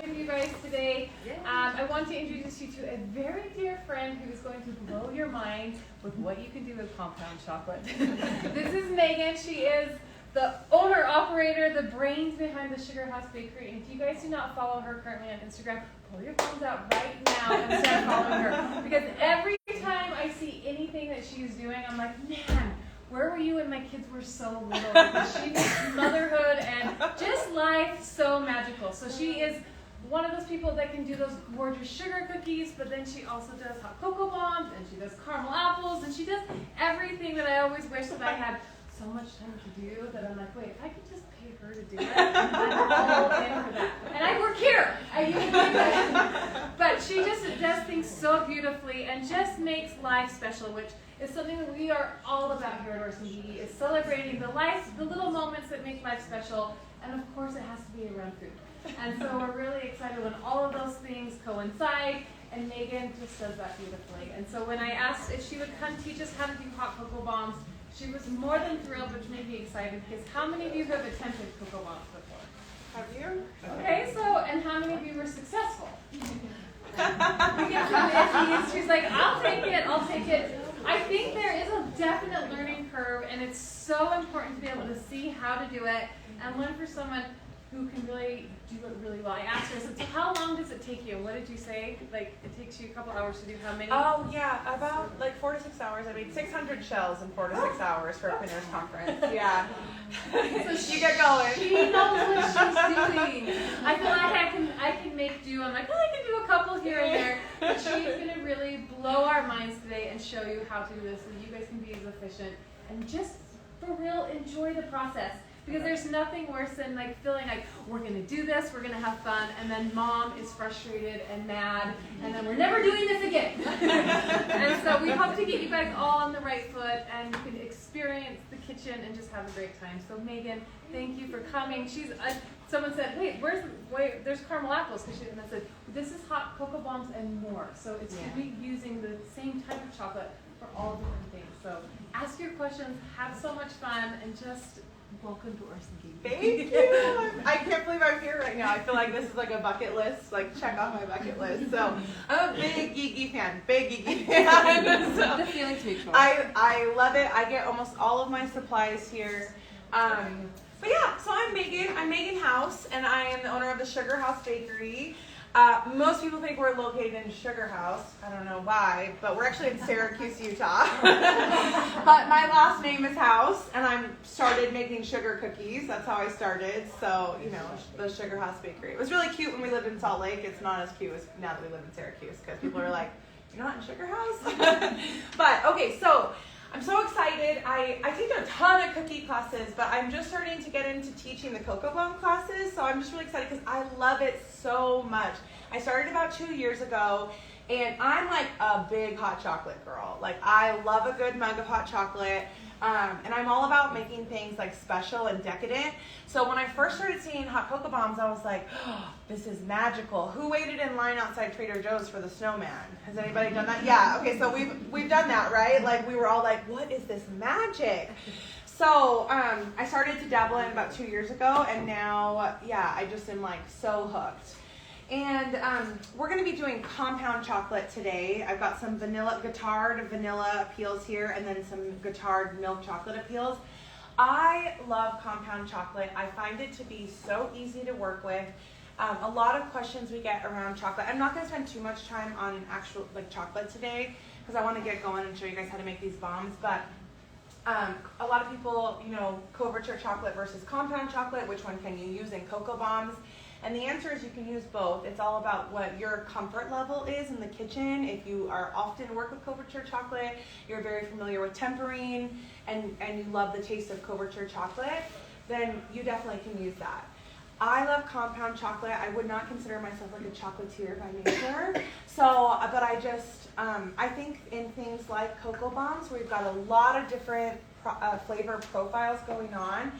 with you guys today. I want to introduce you to a very dear friend who is going to blow your mind with what you can do with compound chocolate. This is Meaghan. She is the owner, operator, the brains behind the Sugar House Bakery. And if you guys do not follow her currently on Instagram, pull your phones out right now and start following her. Because every time I see anything that she's doing, I'm like, man, where were you when my kids were so little? Because she makes motherhood and just life so magical. So she is one of those people that can do those gorgeous sugar cookies, but then she also does hot cocoa bombs, and she does caramel apples, and she does everything that I always wish that I had so much time to do, that I'm like, wait, if I could just pay her to do it, I'm all in for that. And I work here. But she just does things so beautifully and just makes life special, which is something that we are all about here at Oreo Mold, is celebrating the little moments that make life special, and of course it has to be around food. And so we're really excited when all of those things coincide, and Meaghan just does that beautifully. And so when I asked if she would come teach us how to do hot cocoa bombs, she was more than thrilled, which made me excited, because how many of you have attempted cocoa bombs before? Have you? Okay, so, and how many of you were successful? We get some iffies. She's like, I'll take it. I think there is a definite learning curve, and it's so important to be able to see how to do it and learn for someone who can really do it really well. I asked her, I said, so how long does it take you? What did you say? Like, it takes you a couple hours to do how many? Oh, yeah, about like 4 to 6 hours. I made 600 shells in 4 to 6 hours for a printers conference. Yeah. So you get going. She knows what she's doing. I feel like I can make do. I'm like, well, I can do a couple here and there. But she's going to really blow our minds today and show you how to do this so you guys can be as efficient and just, for real, enjoy the process. Because there's nothing worse than like feeling like we're going to do this, we're going to have fun, and then mom is frustrated and mad, and then we're never doing this again. And so we hope to get you guys all on the right foot, and you can experience the kitchen and just have a great time. So Meaghan, thank you for coming. Someone said, wait, there's caramel apples. And I said, this is hot cocoa bombs and more. So it's going to be using the same type of chocolate for all different things. So ask your questions, have so much fun, and just welcome to Oreo. Thank you. I can't believe I'm here right now. I feel like this is like a bucket list, like check off my bucket list. So I'm a big geeky fan, So, the feeling's mutual. I love it. I get almost all of my supplies here. But yeah, so I'm Meaghan. I'm Meaghan House, and I am the owner of the Sugar House Bakery. Most people think we're located in Sugar House. I don't know why, but we're actually in Syracuse, Utah. But my last name is House, and I started making sugar cookies. That's how I started. So, the Sugar House Bakery. It was really cute when we lived in Salt Lake. It's not as cute as now that we live in Syracuse, because people are like, you're not in Sugar House? But, okay, so I'm so excited. I take a ton of cookie classes, but I'm just starting to get into teaching the cocoa bomb classes, so I'm just really excited because I love it so much. I started about 2 years ago, and I'm like a big hot chocolate girl. Like, I love a good mug of hot chocolate, and I'm all about making things like special and decadent. So when I first started seeing hot cocoa bombs, I was like, oh, this is magical. Who waited in line outside Trader Joe's for the snowman? Has anybody done that? Yeah, okay, so we've done that, right? Like, we were all like, what is this magic? So I started to dabble in about 2 years ago, and now, I just am like so hooked. And we're going to be doing compound chocolate today. I've got some guittared vanilla appeals here, and then some guittared milk chocolate appeals. I love compound chocolate. I find it to be so easy to work with. A lot of questions we get around chocolate. I'm not going to spend too much time on actual chocolate today, because I want to get going and show you guys how to make these bombs. But a lot of people, Coverture chocolate versus compound chocolate, which one can you use in cocoa bombs? And the answer is you can use both. It's all about what your comfort level is in the kitchen. If you are often work with Coverture chocolate, you're very familiar with tempering, and you love the taste of Coverture chocolate, then you definitely can use that. I love compound chocolate. I would not consider myself like a chocolatier by nature. So, but I think in things like cocoa bombs, where you've got a lot of different flavor profiles going on,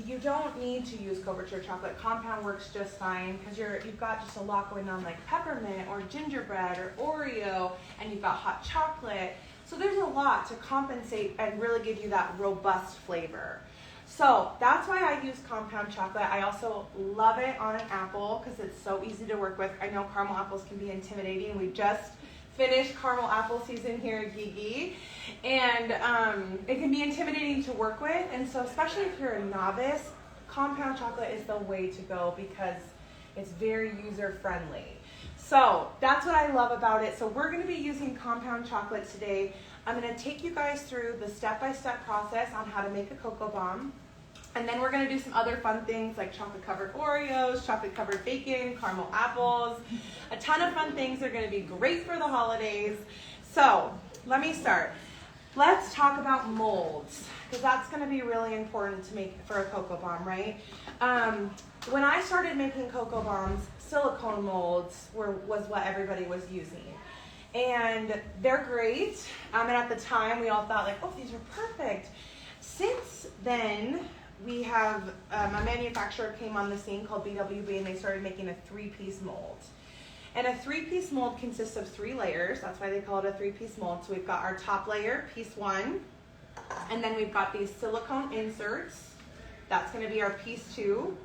you don't need to use Coverture chocolate. Compound works just fine because you've got just a lot going on, like peppermint or gingerbread or Oreo, and you've got hot chocolate. So there's a lot to compensate and really give you that robust flavor. So that's why I use compound chocolate. I also love it on an apple because it's so easy to work with. I know caramel apples can be intimidating. We just finished caramel apple season here at Gigi, and it can be intimidating to work with. And so especially if you're a novice, compound chocolate is the way to go because it's very user friendly. So that's what I love about it. So we're going to be using compound chocolate today. I'm going to take you guys through the step-by-step process on how to make a cocoa bomb. And then we're going to do some other fun things like chocolate-covered Oreos, chocolate-covered bacon, caramel apples. A ton of fun things are going to be great for the holidays. So let me start. Let's talk about molds, because that's going to be really important to make for a cocoa bomb, right? When I started making cocoa bombs, silicone molds was what everybody was using. And they're great. And at the time, we all thought like, oh, these are perfect. Since then, we have a manufacturer came on the scene called BWB, and they started making a 3-piece mold. And a 3-piece mold consists of 3 layers. That's why they call it a 3-piece mold. So we've got our top layer, piece 1. And then we've got these silicone inserts. That's going to be our piece 2.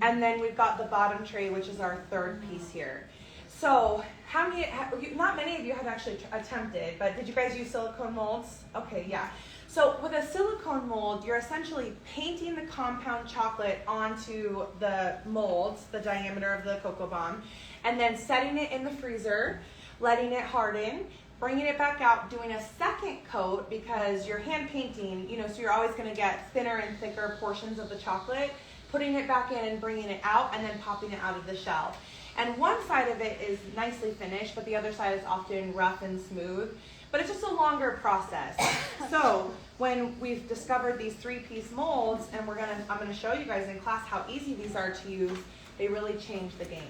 And then we've got the bottom tray, which is our 3rd piece here. So not many of you have actually attempted, but did you guys use silicone molds? Okay, yeah. So with a silicone mold, you're essentially painting the compound chocolate onto the molds, the diameter of the cocoa bomb, and then setting it in the freezer, letting it harden, bringing it back out, doing a second coat because you're hand painting, so you're always going to get thinner and thicker portions of the chocolate, putting it back in and bringing it out, and then popping it out of the shell. And one side of it is nicely finished, but the other side is often rough and smooth. But it's just a longer process. So when we've discovered these 3-piece molds, and I'm gonna show you guys in class how easy these are to use, they really change the game.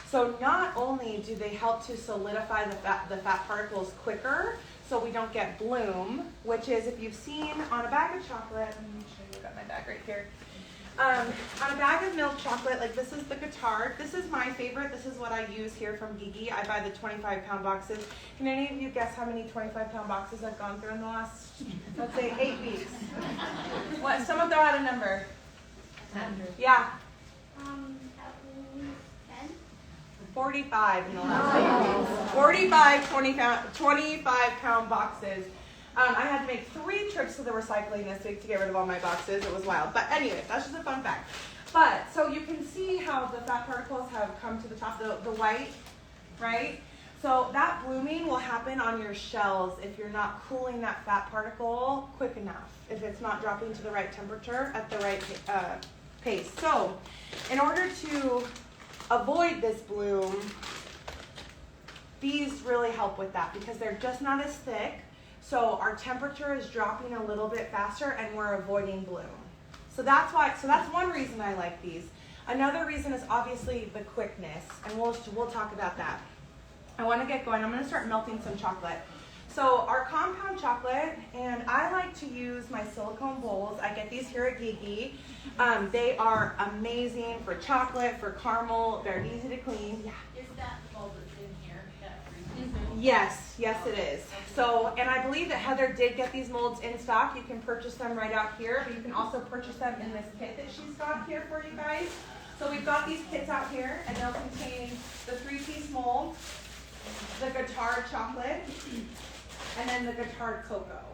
So not only do they help to solidify the fat particles quicker, so we don't get bloom, which is, if you've seen on a bag of chocolate, let me show you, I've got my bag right here. On a bag of milk chocolate, like this is the Guittard. This is my favorite. This is what I use here from Gigi. I buy the 25-pound boxes. Can any of you guess how many 25-pound boxes I've gone through in the last, let's say, 8 weeks? What? Someone throw out a number. 100. Yeah. At least 10? 45 in the last 8 weeks. 45 25-pound boxes. I had to make 3 trips to the recycling this week to get rid of all my boxes. It was wild. But anyway, that's just a fun fact. But, so you can see how the fat particles have come to the top, the white, right? So that blooming will happen on your shells if you're not cooling that fat particle quick enough, if it's not dropping to the right temperature at the right pace. So, in order to avoid this bloom, these really help with that because they're just not as thick. So our temperature is dropping a little bit faster and we're avoiding bloom. So that's one reason I like these. Another reason is obviously the quickness, and we'll talk about that. I want to get going. I'm going to start melting some chocolate. So our compound chocolate, and I like to use my silicone bowls. I get these here at Gigi. They are amazing for chocolate, for caramel. They're easy to clean. Yeah. Is that bowl that's in here? Yes, it is. So, and I believe that Heather did get these molds in stock. You can purchase them right out here, but you can also purchase them in this kit that she's got here for you guys. So we've got these kits out here, and they'll contain the 3-piece mold, the Guittard chocolate, and then the Guittard cocoa,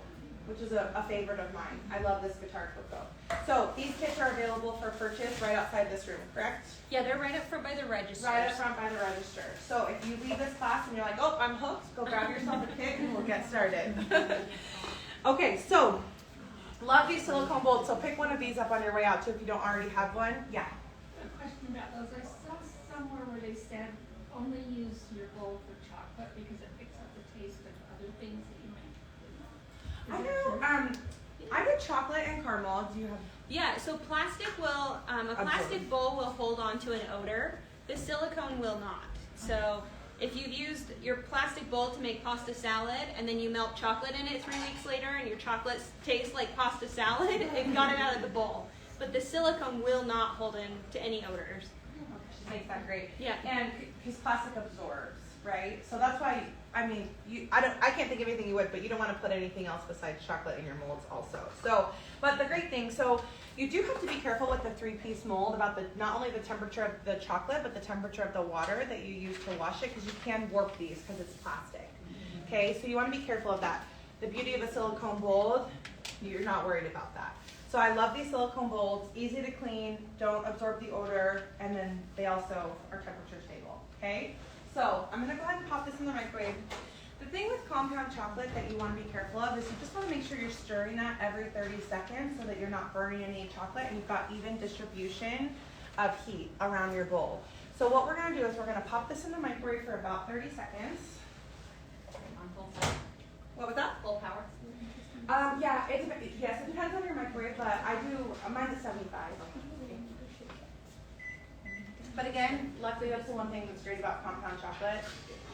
which is a favorite of mine. I love this Guittard cocoa. So these kits are available for purchase right outside this room, correct? Yeah, they're right up front by the register. Right up front by the register. So if you leave this class and you're like, oh, I'm hooked, go grab yourself a kit and we'll get started. Okay, so love these silicone bowls. So pick one of these up on your way out too if you don't already have one. Yeah. A question about those. I saw somewhere where they said only use your bowl for chocolate because it picks up the taste of other things that you might. I know. I did chocolate and caramel. Do you have? Yeah, so plastic will, a plastic bowl will hold on to an odor. The silicone will not. So if you've used your plastic bowl to make pasta salad and then you melt chocolate in it 3 weeks later and your chocolate tastes like pasta salad, it got it out of the bowl. But the silicone will not hold in to any odors. She makes that great. Yeah. And because plastic absorbs. right? So that's why, I mean, I can't think of anything you would, but you don't want to put anything else besides chocolate in your molds also. So, but the great thing, so you do have to be careful with the 3-piece mold about not only the temperature of the chocolate, but the temperature of the water that you use to wash it, because you can warp these because it's plastic. Okay, so you want to be careful of that. The beauty of a silicone mold, you're not worried about that. So I love these silicone molds, easy to clean, don't absorb the odor, and then they also are temperature stable, okay? So I'm gonna go ahead and pop this in the microwave. The thing with compound chocolate that you wanna be careful of is you just wanna make sure you're stirring that every 30 seconds so that you're not burning any chocolate and you've got even distribution of heat around your bowl. So what we're gonna do is we're gonna pop this in the microwave for about 30 seconds. On full power. What was that? Full power. Yeah, yes, it depends on your microwave, but I do, mine's a 75. But again, luckily that's the one thing that's great about compound chocolate.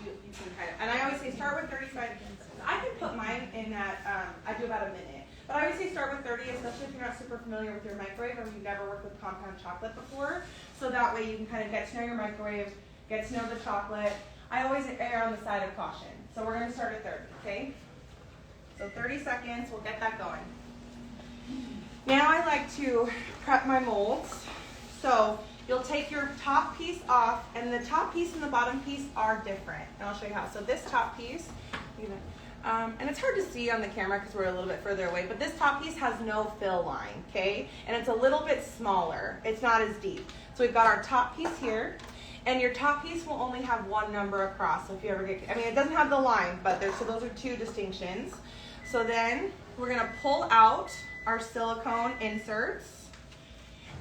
You can kind of, and I always say start with 30 seconds. I can put mine in at, I do about a minute. But I always say start with 30, especially if you're not super familiar with your microwave or you've never worked with compound chocolate before. So that way you can kind of get to know your microwave, get to know the chocolate. I always err on the side of caution. So we're gonna start at 30, okay? So 30 seconds, we'll get that going. Now I like to prep my molds. So you'll take your top piece off, and the top piece and the bottom piece are different. And I'll show you how. So this top piece, and it's hard to see on the camera because we're a little bit further away, but this top piece has no fill line, okay? And it's a little bit smaller. It's not as deep. So we've got our top piece here, and your top piece will only have one number across. So if you ever get, I mean, it doesn't have the line, but so those are two distinctions. So then we're gonna pull out our silicone inserts.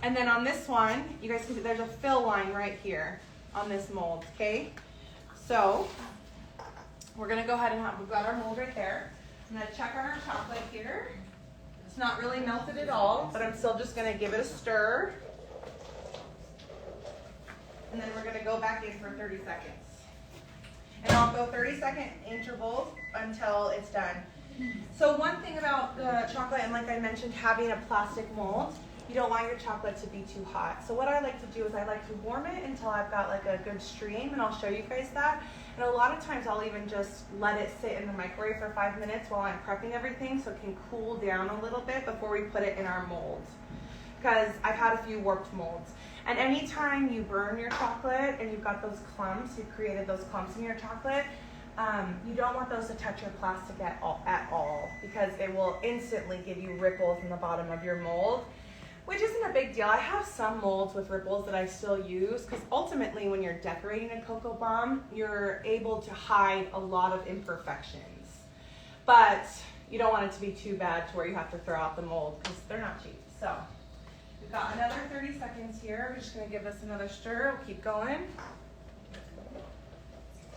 And then on this one, you guys can see there's a fill line right here on this mold, okay? So we're gonna go ahead and we've got our mold right there. I'm gonna check on our chocolate here. It's not really melted at all, but I'm still just gonna give it a stir. And then we're gonna go back in for 30 seconds. And I'll go 30-second intervals until it's done. So one thing about the chocolate, and like I mentioned, having a plastic mold, you don't want your chocolate to be too hot. So what I like to do is I like to warm it until I've got like a good stream, and I'll show you guys that. And a lot of times I'll even just let it sit in the microwave for 5 minutes while I'm prepping everything so it can cool down a little bit before we put it in our mold. Because I've had a few warped molds. And anytime you burn your chocolate and you've got those clumps, you've created those clumps in your chocolate, you don't want those to touch your plastic at all because it will instantly give you ripples in the bottom of your mold, which isn't a big deal. I have some molds with ripples that I still use because ultimately when you're decorating a cocoa bomb, you're able to hide a lot of imperfections. But you don't want it to be too bad to where you have to throw out the mold because they're not cheap. So we've got another 30 seconds here. We're just going to give this another stir. We'll keep going.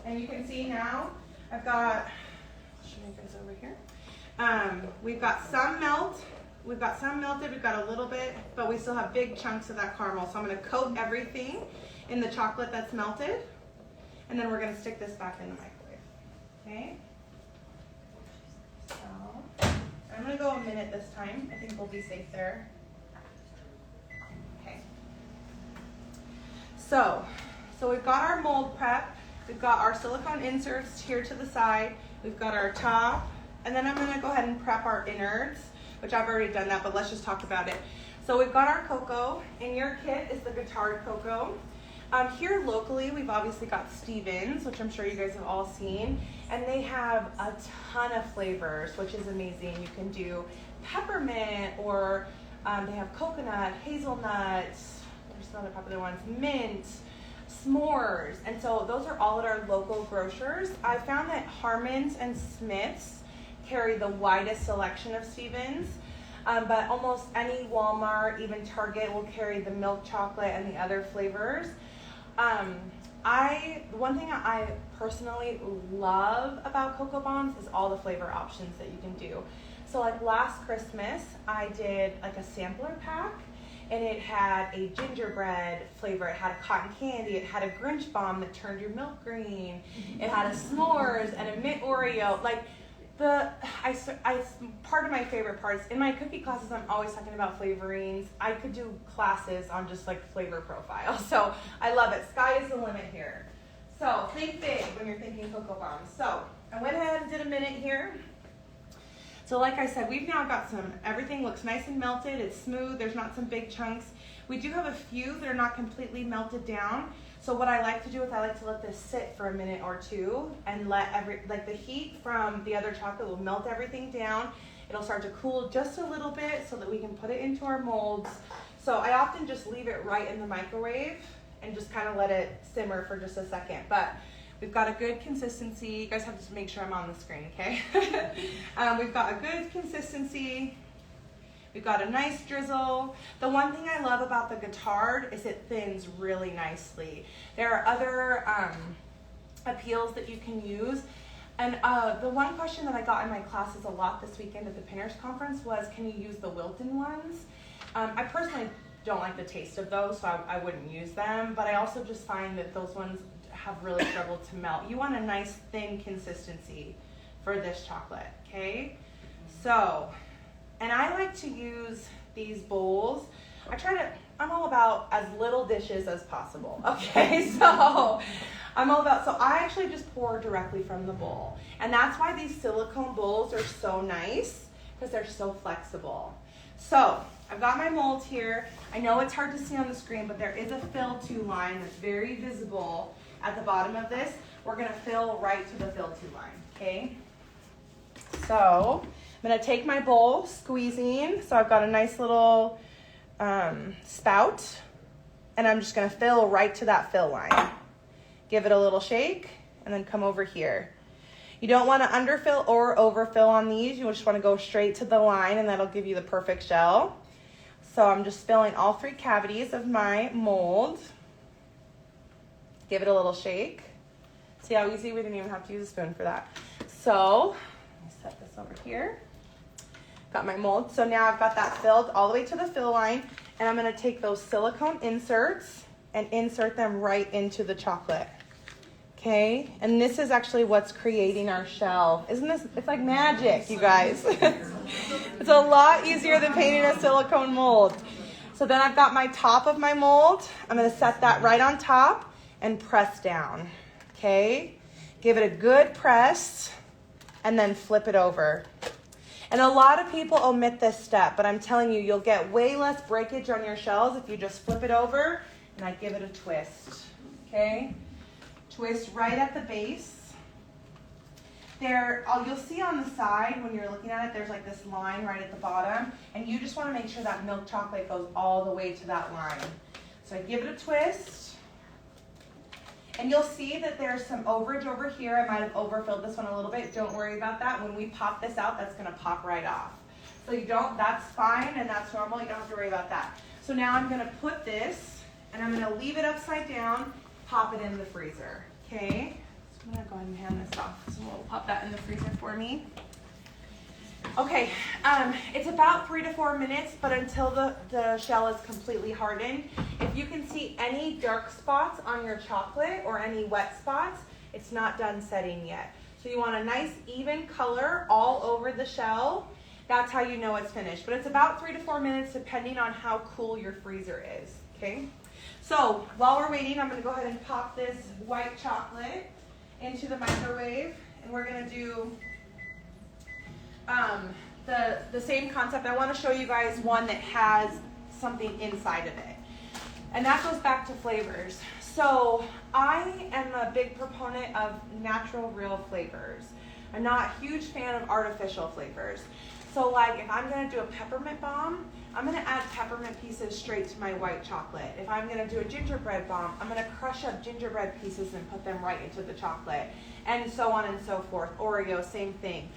And you can see now, I've got, I'll show you guys over here. We've got some melted, we've got a little bit, but we still have big chunks of that caramel. So I'm gonna coat everything in the chocolate that's melted, and then we're gonna stick this back in the microwave, okay? So, I'm gonna go a minute this time. I think we'll be safe there. Okay. So we've got our mold prep. We've got our silicone inserts here to the side. We've got our top. And then I'm going to go ahead and prep our innards, which I've already done that, but let's just talk about it. So we've got our cocoa. In your kit is the guitar cocoa. Here locally, we've obviously got Stevens, which I'm sure you guys have all seen. And they have a ton of flavors, which is amazing. You can do peppermint, or they have coconut, hazelnut, there's some other popular ones, mint, s'mores, and so those are all at our local grocers. I found that Harmon's and Smith's carry the widest selection of Stevens, but almost any Walmart, even Target, will carry the milk chocolate and the other flavors. One thing I personally love about Cocoa Bombs is all the flavor options that you can do. So like last Christmas, I did like a sampler pack, and it had a gingerbread flavor, it had a cotton candy, it had a Grinch bomb that turned your milk green, it had a s'mores and a mint Oreo. Like part of my favorite parts, in my cookie classes, I'm always talking about flavorings. I could do classes on just like flavor profile. So I love it. Sky is the limit here. So think big when you're thinking cocoa bombs. So I went ahead and did a minute here. So like I said, we've now got everything looks nice and melted. It's smooth. There's not some big chunks. We do have a few that are not completely melted down. So what I like to do is I like to let this sit for a minute or two and let the heat from the other chocolate will melt everything down. It'll start to cool just a little bit so that we can put it into our molds. So I often just leave it right in the microwave and just kind of let it simmer for just a second. But we've got a good consistency. You guys have to make sure I'm on the screen, okay? We've got a good consistency. We've got a nice drizzle. The one thing I love about the Guittard is it thins really nicely. There are other appeals that you can use. And the one question that I got in my classes a lot this weekend at the Pinners Conference was, can you use the Wilton ones? I personally don't like the taste of those, so I wouldn't use them. But I also just find that those ones have really struggled to melt. You want a nice thin consistency for this chocolate, okay? So, and I like to use these bowls. I'm all about as little dishes as possible, okay? So I actually just pour directly from the bowl. And that's why these silicone bowls are so nice, because they're so flexible. So I've got my mold here. I know it's hard to see on the screen, but there is a fill to line that's very visible at the bottom of this. We're gonna fill right to the fill to line, okay? So I'm gonna take my bowl, squeezing, so I've got a nice little spout, and I'm just gonna fill right to that fill line. Give it a little shake, and then come over here. You don't wanna underfill or overfill on these. You just wanna go straight to the line, and that'll give you the perfect shell. So I'm just filling all 3 cavities of my mold. Give it a little shake. See how easy? We didn't even have to use a spoon for that. So let me set this over here. Got my mold. So now I've got that filled all the way to the fill line, and I'm gonna take those silicone inserts and insert them right into the chocolate. Okay, and this is actually what's creating our shell. Isn't this, it's like magic, you guys. It's a lot easier than painting a silicone mold. So then I've got my top of my mold. I'm gonna set that right on top and press down, okay? Give it a good press and then flip it over. And a lot of people omit this step, but I'm telling you, you'll get way less breakage on your shells if you just flip it over and I give it a twist, okay? Twist right at the base. You'll see on the side when you're looking at it, there's like this line right at the bottom, and you just want to make sure that milk chocolate goes all the way to that line. So I give it a twist, and you'll see that there's some overage over here. I might have overfilled this one a little bit. Don't worry about that. When we pop this out, that's going to pop right off. So that's fine, and that's normal. You don't have to worry about that. So now I'm going to put this, and I'm going to leave it upside down, pop it in the freezer, okay? So I'm gonna go ahead and hand this off. So we'll pop that in the freezer for me. Okay, it's about 3 to 4 minutes, but until the shell is completely hardened. If you can see any dark spots on your chocolate or any wet spots, it's not done setting yet. So you want a nice even color all over the shell. That's how you know it's finished. But it's about 3 to 4 minutes depending on how cool your freezer is, okay? So while we're waiting, I'm going to go ahead and pop this white chocolate into the microwave, and we're going to do the same concept. I want to show you guys one that has something inside of it, and that goes back to flavors. So I am a big proponent of natural, real flavors. I'm not a huge fan of artificial flavors. So like if I'm going to do a peppermint bomb, I'm going to add peppermint pieces straight to my white chocolate. If I'm going to do a gingerbread bomb, I'm going to crush up gingerbread pieces and put them right into the chocolate, and so on and so forth. Oreo, same thing.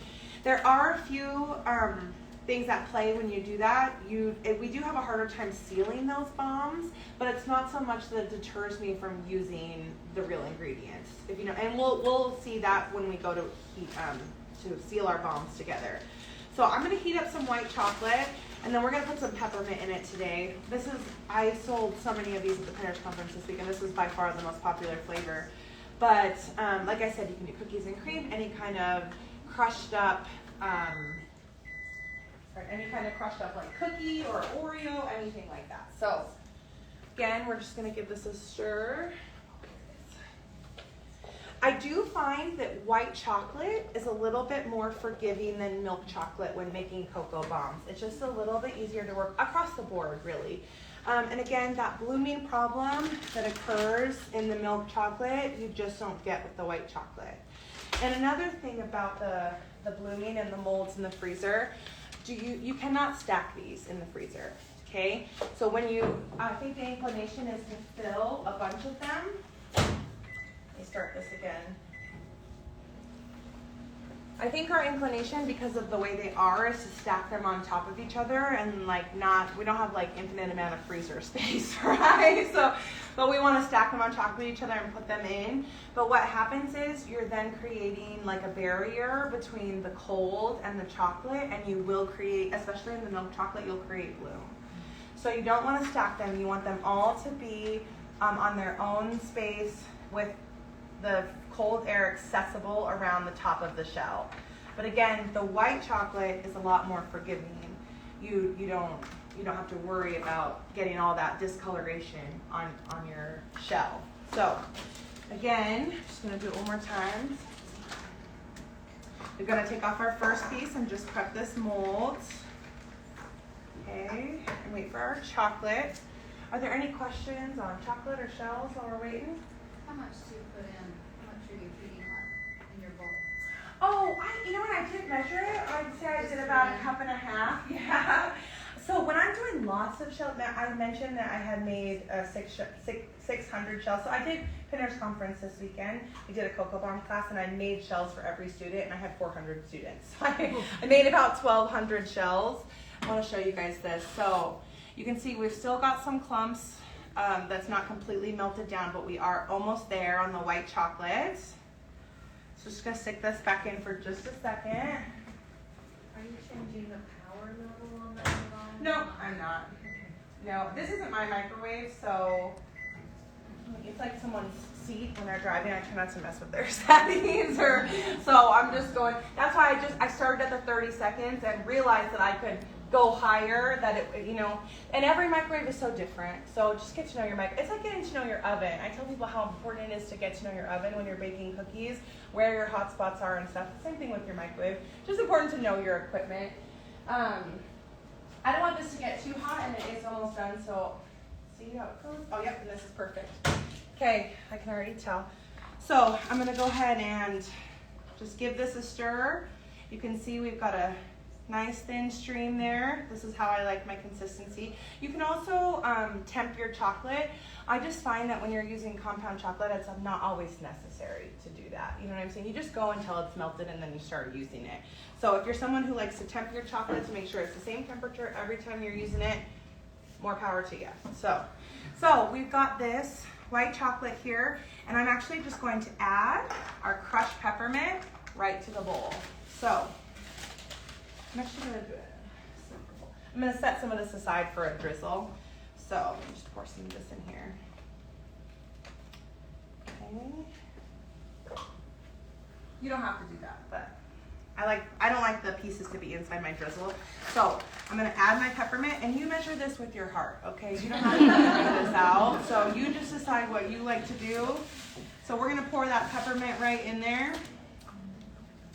There are a few things at play when you do that. We do have a harder time sealing those bombs, but it's not so much that it deters me from using the real ingredients. If you know, and we'll see that when we go to seal our bombs together. So I'm going to heat up some white chocolate, and then we're going to put some peppermint in it today. I sold so many of these at the Pinners Conference this week, and this is by far the most popular flavor. But like I said, you can do cookies and cream, any kind of crushed up, like cookie or Oreo, anything like that. So again, we're just going to give this a stir. I do find that white chocolate is a little bit more forgiving than milk chocolate when making cocoa bombs. It's just a little bit easier to work across the board, really. And again, that blooming problem that occurs in the milk chocolate, you just don't get with the white chocolate. And another thing about the blooming and the molds in the freezer, you cannot stack these in the freezer, okay? So when I think the inclination is to fill a bunch of them. Let me start this again. I think our inclination, because of the way they are, is to stack them on top of each other and we don't have like infinite amount of freezer space, right? But we want to stack them on top of each other and put them in. But what happens is you're then creating like a barrier between the cold and the chocolate, and you will create, especially in the milk chocolate, you'll create bloom. So you don't want to stack them. You want them all to be on their own space with the cold air accessible around the top of the shell. But again, the white chocolate is a lot more forgiving. You don't have to worry about getting all that discoloration on your shell. So again, just gonna do it one more time. We're gonna take off our first piece and just prep this mold. Okay, and wait for our chocolate. Are there any questions on chocolate or shells while we're waiting? How much do you put in? How much are you feeding that in your bowl? Oh, you know what? I didn't measure it. I'd say I did about a cup and a half. Yeah. So when I'm doing lots of shells, I mentioned that I had made 600 shells. So I did Pinner's Conference this weekend. We did a cocoa bomb class, and I made shells for every student, and I had 400 students. So I made about 1,200 shells. I want to show you guys this. So you can see we've still got some clumps that's not completely melted down, but we are almost there on the white chocolate. So just gonna stick this back in for just a second. Are you changing the power level on that bomb? No, I'm not. No, this isn't my microwave, so it's like someone's seat when they're driving. I try not to mess with their settings, so I'm just going. That's why I started at the 30 seconds and realized that I could go higher. And every microwave is so different. So just get to know your microwave. It's like getting to know your oven. I tell people how important it is to get to know your oven when you're baking cookies, where your hot spots are and stuff. Same thing with your microwave. Just important to know your equipment. I don't want this to get too hot, and it is almost done. So see how it goes? Oh, yep, and this is perfect. Okay, I can already tell. So I'm gonna go ahead and just give this a stir. You can see we've got a nice thin stream there. This is how I like my consistency. You can also temp your chocolate. I just find that when you're using compound chocolate, it's not always necessary to do that. You know what I'm saying? You just go until it's melted and then you start using it. So if you're someone who likes to temp your chocolate to make sure it's the same temperature every time you're using it, more power to you. So we've got this white chocolate here, and I'm actually just going to add our crushed peppermint right to the bowl. So I'm actually going to do it. I'm going to set some of this aside for a drizzle. So let me just pour some of this in here. Okay. You don't have to do that, but I don't like the pieces to be inside my drizzle. So I'm going to add my peppermint, and you measure this with your heart, okay? You don't have to figure this out. So you just decide what you like to do. So we're going to pour that peppermint right in there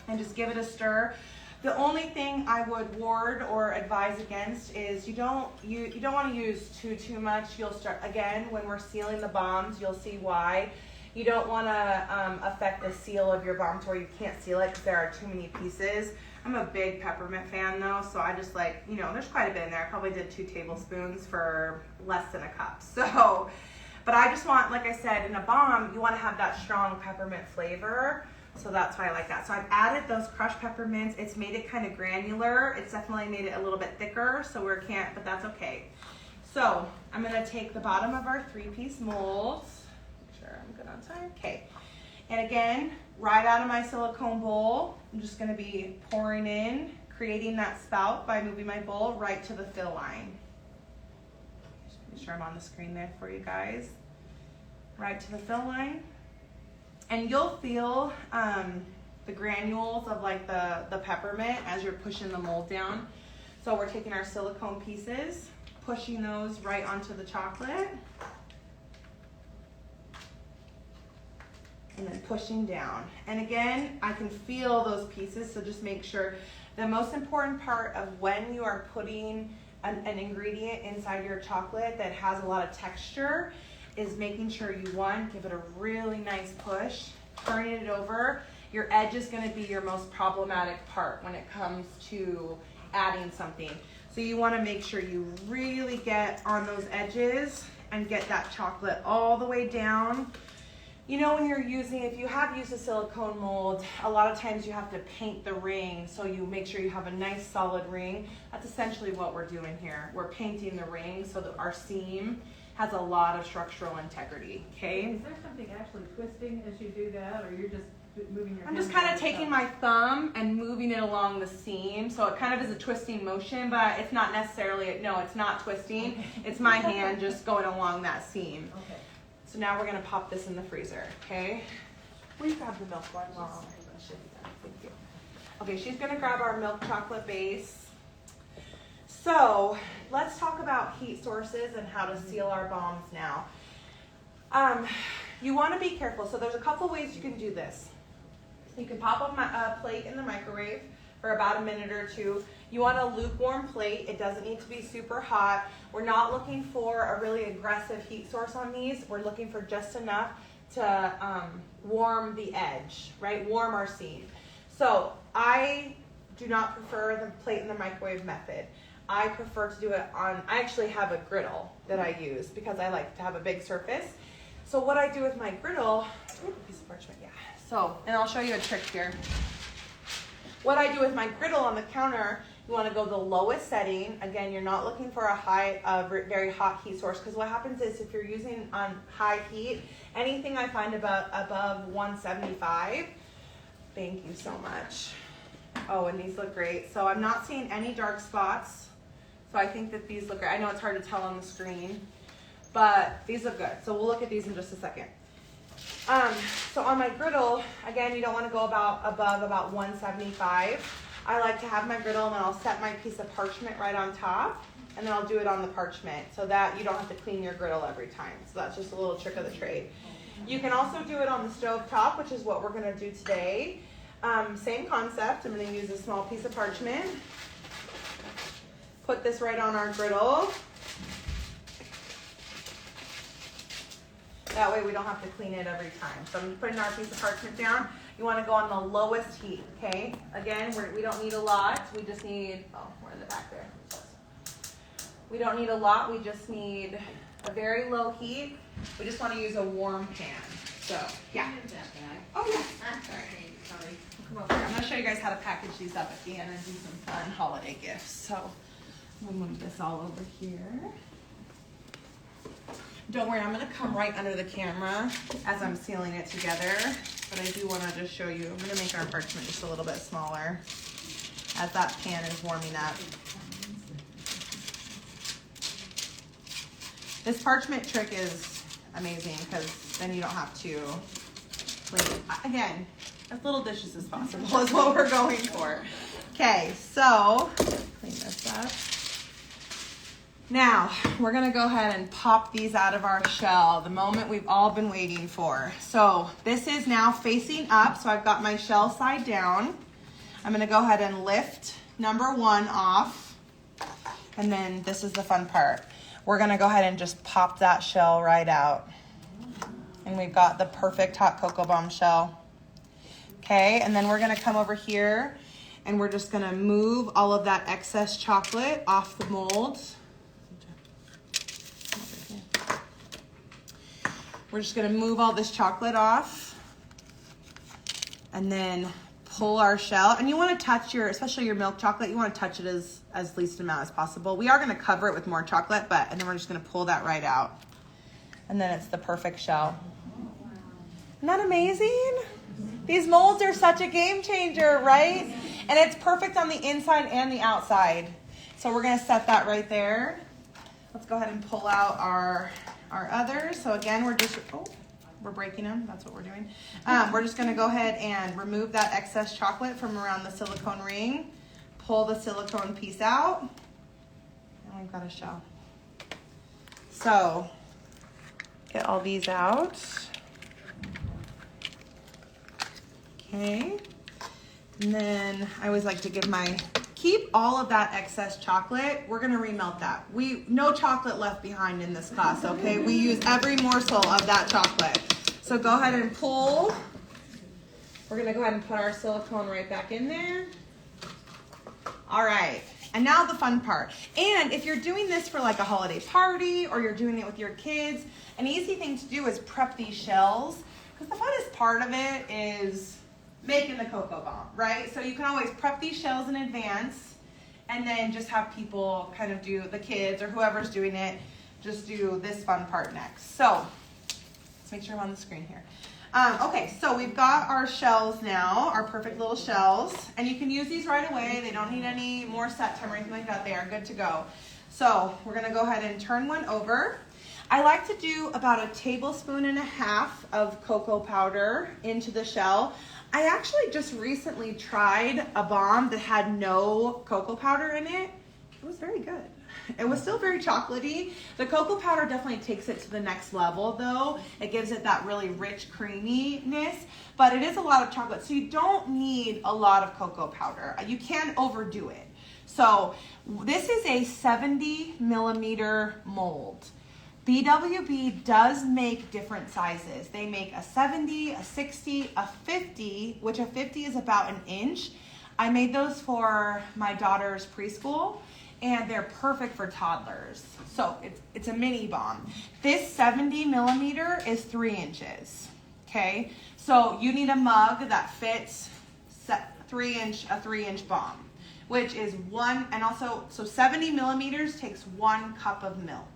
and just give it a stir. The only thing I would ward or advise against is you don't want to use too much. You'll start, again, when we're sealing the bombs, you'll see why. You don't want to affect the seal of your bomb to where you can't seal it because there are too many pieces. I'm a big peppermint fan though, so I just like, there's quite a bit in there. I probably did 2 tablespoons for less than a cup. So, but I just want, like I said, in a bomb, you want to have that strong peppermint flavor. So that's why I like that. So I've added those crushed peppermints. It's made it kind of granular. It's definitely made it a little bit thicker, so but that's okay. So I'm gonna take the bottom of our 3-piece molds. Make sure I'm good on time. Okay. And again, right out of my silicone bowl, I'm just gonna be pouring in, creating that spout by moving my bowl right to the fill line. Just make sure I'm on the screen there for you guys. Right to the fill line. And you'll feel the granules of like the peppermint as you're pushing the mold down. So we're taking our silicone pieces, pushing those right onto the chocolate. and then pushing down. And again, I can feel those pieces, so just make sure. The most important part of when you are putting an ingredient inside your chocolate that has a lot of texture is making sure you, one, give it a really nice push, turning it over. Your edge is going to be your most problematic part when it comes to adding something. So you want to make sure you really get on those edges and get that chocolate all the way down. You know, when you're using, if you have used a silicone mold, a lot of times you have to paint the ring, so you make sure you have a nice solid ring. That's essentially what we're doing here. We're painting the ring so that our seam has a lot of structural integrity, okay? Is there something actually twisting as you do that, or you're just moving your I'm hands just kind around of taking stuff? my thumb and moving it along the seam, so it kind of is a twisting motion, but it's not necessarily, no, it's not twisting. It's my hand just going along that seam. Okay. So now we're gonna pop this in the freezer, okay? We grab the milk one, Mom. Thank you. Okay, she's gonna grab our milk chocolate base. So let's talk about heat sources and how to seal our bombs now. You wanna be careful. So there's a couple ways you can do this. You can pop a plate in the microwave for about a minute or two. You want a lukewarm plate. It doesn't need to be super hot. We're not looking for a really aggressive heat source on these. We're looking for just enough to warm the edge, right? Warm our seam. So I do not prefer the plate in the microwave method. I prefer to do it on, I actually have a griddle that I use because I like to have a big surface. So what I do with my griddle, piece of parchment, yeah. So, and I'll show you a trick here. What I do with my griddle on the counter, you want to go the lowest setting. Again, you're not looking for a very hot heat source, because what happens is if you're using on high heat, anything I find above 175, thank you so much. Oh, and these look great. So I'm not seeing any dark spots. So I think that these look great. I know it's hard to tell on the screen, but these look good. So we'll look at these in just a second. So on my griddle, again, you don't want to go above about 175. I like to have my griddle, and then I'll set my piece of parchment right on top, and then I'll do it on the parchment so that you don't have to clean your griddle every time. So that's just a little trick of the trade. You can also do it on the stove top, which is what we're going to do today. Same concept. I'm going to use a small piece of parchment. Put this right on our griddle. That way we don't have to clean it every time. So I'm putting our piece of parchment down. You want to go on the lowest heat, okay? Again, we don't need a lot. We just need, oh, where is it back there? We don't need a lot. We just need a very low heat. We just want to use a warm pan. So, yeah. Oh, yeah. Sorry. Come over here. I'm going to show you guys how to package these up at the end and do some fun holiday gifts. So, I'm going to move this all over here. Don't worry, I'm going to come right under the camera as I'm sealing it together, but I do want to just show you. I'm going to make our parchment just a little bit smaller as that pan is warming up. This parchment trick is amazing because then you don't have to clean. Again, as little dishes as possible is what we're going for. Okay, so clean this up. Now, we're going to go ahead and pop these out of our shell, the moment we've all been waiting for. So this is now facing up, so I've got my shell side down. I'm going to go ahead and lift number one off, and then this is the fun part. We're going to go ahead and just pop that shell right out. And we've got the perfect hot cocoa bomb shell. Okay, and then we're going to come over here, and we're just going to move all of that excess chocolate off the mold. We're just going to move all this chocolate off and then pull our shell. And you want to touch especially your milk chocolate, you want to touch it as least amount as possible. We are going to cover it with more chocolate, and then we're just going to pull that right out. And then it's the perfect shell. Isn't that amazing? These molds are such a game changer, right? And it's perfect on the inside and the outside. So we're going to set that right there. Let's go ahead and pull out our others. So again, we're breaking them. That's what we're doing. We're just going to go ahead and remove that excess chocolate from around the silicone ring. Pull the silicone piece out. And we've got a shell. So get all these out. Okay. And then I always like to keep all of that excess chocolate. We're gonna remelt that. No chocolate left behind in this class, okay? We use every morsel of that chocolate. So go ahead and pull. We're gonna go ahead and put our silicone right back in there. All right, and now the fun part. And if you're doing this for like a holiday party or you're doing it with your kids, an easy thing to do is prep these shells, because the funnest part of it is making the cocoa bomb, right? So you can always prep these shells in advance and then just have people kind of do, the kids or whoever's doing it, just do this fun part next. So let's make sure I'm on the screen here. Okay, so we've got our shells now, our perfect little shells, and you can use these right away. They don't need any more set time or anything like that. They are good to go. So we're gonna go ahead and turn one over. I like to do about 1.5 tablespoons of cocoa powder into the shell. I actually just recently tried a bomb that had no cocoa powder in it. It was very good. It was still very chocolatey. The cocoa powder definitely takes it to the next level though. It gives it that really rich creaminess, but it is a lot of chocolate, so you don't need a lot of cocoa powder. You can overdo it. So this is a 70 millimeter mold. BWB does make different sizes. They make a 70, a 60, a 50, which a 50 is about 1 inch. I made those for my daughter's preschool, and they're perfect for toddlers. So it's a mini bomb. This 70 millimeter is 3 inches, okay? So you need a mug that fits a 3 inch bomb, which is so 70 millimeters takes 1 cup of milk,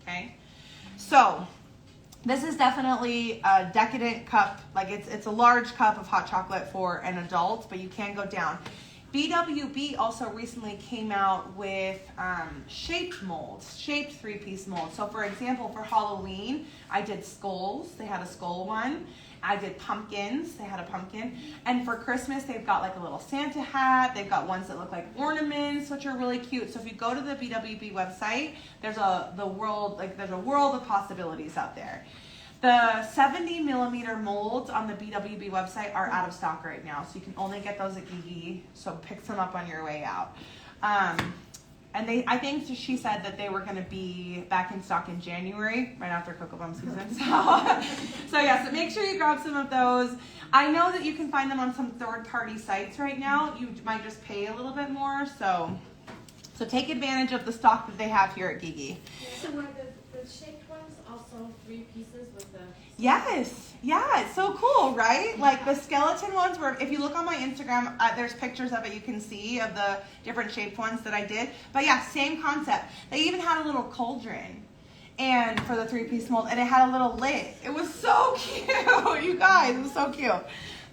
okay? So this is definitely a decadent cup, like it's a large cup of hot chocolate for an adult, but you can go down. BWB also recently came out with shaped molds, shaped 3-piece molds. So for example, for Halloween, I did skulls. They had a skull one. I did pumpkins. They had a pumpkin. And for Christmas, they've got like a little Santa hat. They've got ones that look like ornaments, which are really cute. So if you go to the BWB website, there's a world of possibilities out there. The 70 millimeter molds on the BWB website are out of stock right now, so you can only get those at Gigi, so pick some up on your way out. And I think she said that they were going to be back in stock in January, right after Cocoa Bomb season. So make sure you grab some of those. I know that you can find them on some third-party sites right now. You might just pay a little bit more, so take advantage of the stock that they have here at Gigi. So were the shaped ones also 3 pieces with the... Yes, yeah, it's so cool, right? Like the skeleton ones were, if you look on my Instagram, there's pictures of it you can see of the different shaped ones that I did. But yeah, same concept. They even had a little cauldron and for the 3-piece mold, and it had a little lid. It was so cute, you guys, it was so cute.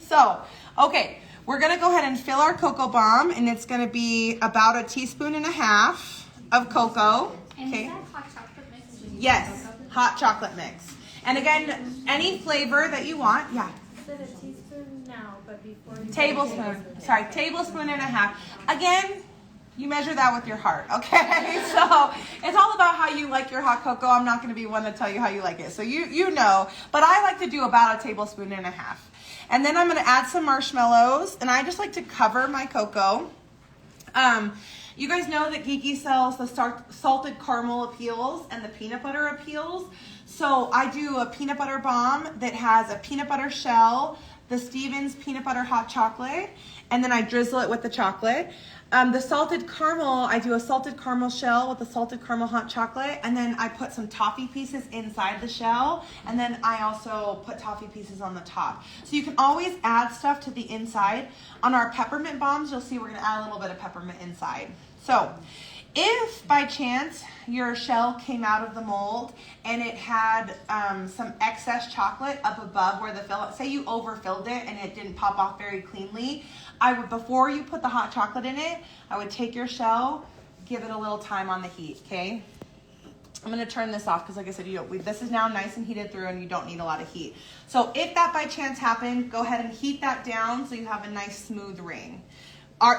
So, okay, we're gonna go ahead and fill our cocoa bomb, and it's gonna be about 1.5 teaspoons of cocoa. And Okay. is that hot chocolate mix? Yes, hot chocolate mix. And again, any flavor that you want. Yeah. You said a teaspoon now, but before you... Tablespoon. Sorry, 1.5 tablespoons. Again, you measure that with your heart, okay? So it's all about how you like your hot cocoa. I'm not going to be one to tell you how you like it. So you know. But I like to do about 1.5 tablespoons. And then I'm going to add some marshmallows. And I just like to cover my cocoa. You guys know that Gigi sells the salted caramel appeals and the peanut butter appeals. So I do a peanut butter bomb that has a peanut butter shell, the Stevens peanut butter hot chocolate, and then I drizzle it with the chocolate. The salted caramel, I do a salted caramel shell with the salted caramel hot chocolate, and then I put some toffee pieces inside the shell, and then I also put toffee pieces on the top. So you can always add stuff to the inside. On our peppermint bombs, you'll see we're gonna add a little bit of peppermint inside. So if by chance your shell came out of the mold and it had some excess chocolate up above where the fill, say you overfilled it and it didn't pop off very cleanly, before you put the hot chocolate in it, I would take your shell, give it a little time on the heat, okay? I'm gonna turn this off because like I said, this is now nice and heated through and you don't need a lot of heat. So if that by chance happened, go ahead and heat that down so you have a nice smooth ring.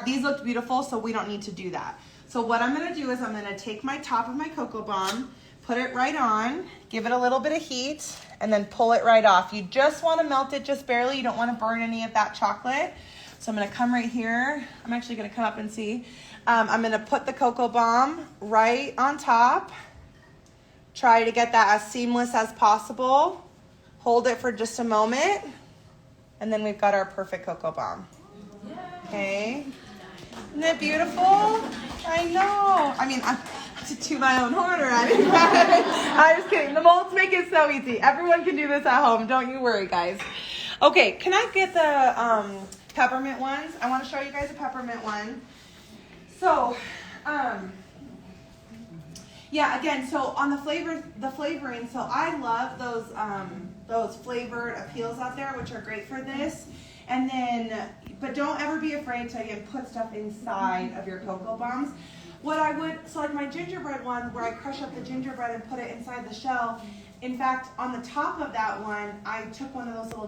These looked beautiful, so we don't need to do that. So what I'm gonna do is I'm gonna take my top of my cocoa bomb, put it right on, give it a little bit of heat, and then pull it right off. You just want to melt it just barely. You don't want to burn any of that chocolate. So I'm going to come right here. I'm actually going to come up and see. I'm going to put the cocoa bomb right on top. Try to get that as seamless as possible. Hold it for just a moment. And then we've got our perfect cocoa bomb. Okay. Isn't it beautiful? I know. I mean, to toot my own horn around it. I'm just kidding. The molds make it so easy. Everyone can do this at home. Don't you worry, guys. Okay, can I get the peppermint ones? I want to show you guys a peppermint one. So, yeah, again, so on the flavoring, so I love those flavored appeals out there, which are great for this. And then, but don't ever be afraid to, again, put stuff inside of your cocoa bombs. What I would, so like my gingerbread one, where I crush up the gingerbread and put it inside the shell. In fact, on the top of that one, I took one of those little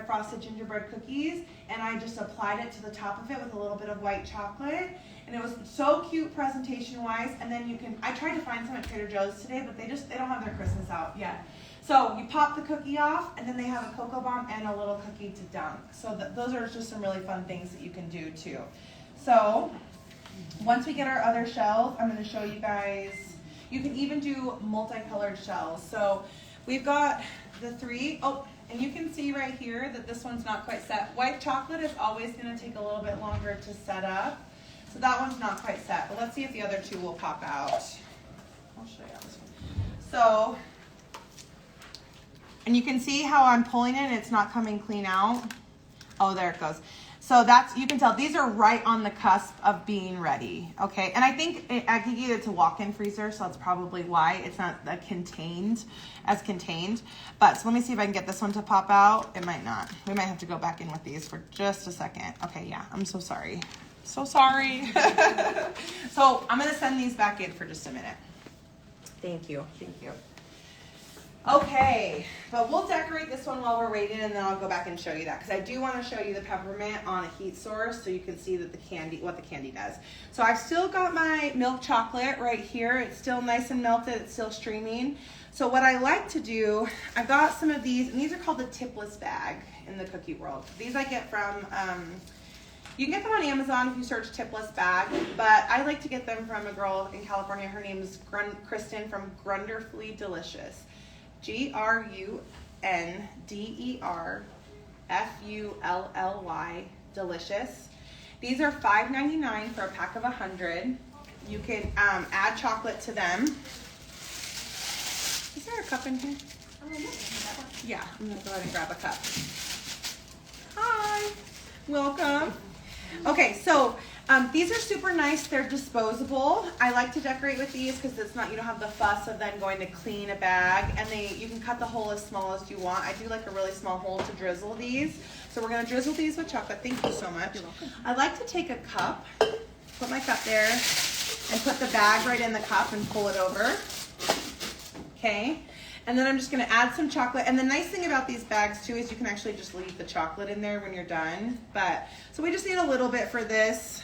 frosted gingerbread cookies, and I just applied it to the top of it with a little bit of white chocolate. And it was so cute presentation-wise. And then you can, I tried to find some at Trader Joe's today, but they don't have their Christmas out yet. So you pop the cookie off, and then they have a cocoa bomb and a little cookie to dunk. So those are just some really fun things that you can do too. So once we get our other shells, I'm going to show you guys. You can even do multicolored shells. So we've got the 3. Oh, and you can see right here that this one's not quite set. White chocolate is always going to take a little bit longer to set up. So that one's not quite set. But let's see if the other 2 will pop out. I'll show you this one. So, and you can see how I'm pulling it and it's not coming clean out. Oh, there it goes. So that's, you can tell these are right on the cusp of being ready. Okay, and I think I can get it to walk-in freezer, so that's probably why it's not contained. But so let me see if I can get this one to pop out. It might not. We might have to go back in with these for just a second. Okay, yeah, I'm so sorry. So sorry. So I'm gonna send these back in for just a minute. Thank you. Okay, but we'll decorate this one while we're waiting, and then I'll go back and show you that, because I do want to show you the peppermint on a heat source so you can see that what the candy does. So I've still got my milk chocolate right here. It's still nice and melted. It's still streaming. So what I like to do, I've got some of these, and these are called the tipless bag in the cookie world. These I get from, you can get them on Amazon if you search tipless bag, but I like to get them from a girl in California. Her name is Kristen from Grunderfully Delicious. GRUNDERFULLY Delicious. These are $5.99 for a pack of 100. You can add chocolate to them. Is there a cup in here? Yeah, I'm gonna go ahead and grab a cup. Hi, welcome. Okay, so these are super nice. They're disposable. I like to decorate with these because it's not, you don't have the fuss of then going to clean a bag, and you can cut the hole as small as you want. I do like a really small hole to drizzle these. So we're gonna drizzle these with chocolate. Thank you so much. You're welcome. I like to take a cup, put my cup there, and put the bag right in the cup and pull it over. Okay. And then I'm just gonna add some chocolate. And the nice thing about these bags too is you can actually just leave the chocolate in there when you're done. So we just need a little bit for this.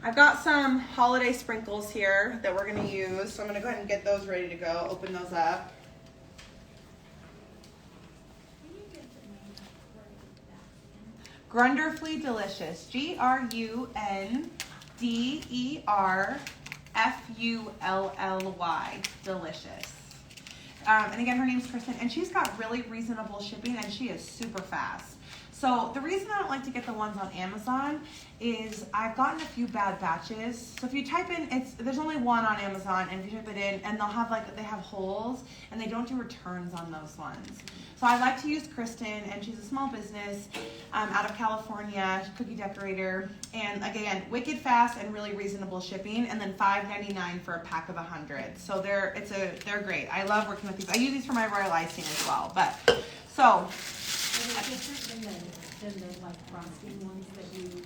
I've got some holiday sprinkles here that we're gonna use. So I'm gonna go ahead and get those ready to go, open those up. Grunderfully Delicious, GRUNDERFULLY Delicious. And again, her name's Kristen, and she's got really reasonable shipping, and she is super fast. So the reason I don't like to get the ones on Amazon is I've gotten a few bad batches. So if you type in, there's only one on Amazon, and if you type it in, and they have holes, and they don't do returns on those ones. So I like to use Kristen, and she's a small business out of California, cookie decorator, and again, wicked fast and really reasonable shipping, and then $5.99 for a pack of 100. So they're great. I love working with these. I use these for my royal icing as well. So. Than the like frosting ones that you.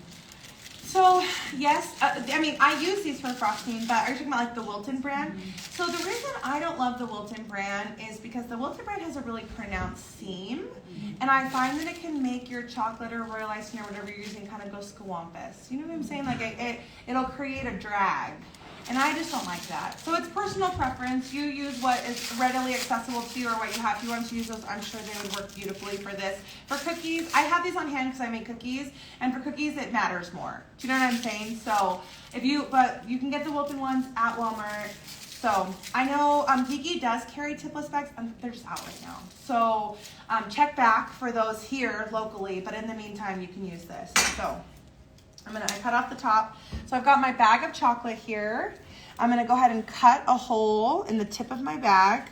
So yes, I use these for frosting, but are you talking about like the Wilton brand? Mm-hmm. So the reason I don't love the Wilton brand is because the Wilton brand has a really pronounced seam, mm-hmm. and I find that it can make your chocolate or royal icing or whatever you're using kind of go squampus. You know what I'm saying? Like it'll create a drag. And I just don't like that. So it's personal preference. You use what is readily accessible to you or what you have. If you want to use those, I'm sure they would work beautifully for this. For cookies, I have these on hand because I make cookies. And for cookies, it matters more. Do you know what I'm saying? So but you can get the Wilton ones at Walmart. So I know Geeky does carry tipless bags. They're just out right now. So check back for those here locally. But in the meantime, you can use this. So I cut off the top. So I've got my bag of chocolate here. I'm gonna go ahead and cut a hole in the tip of my bag.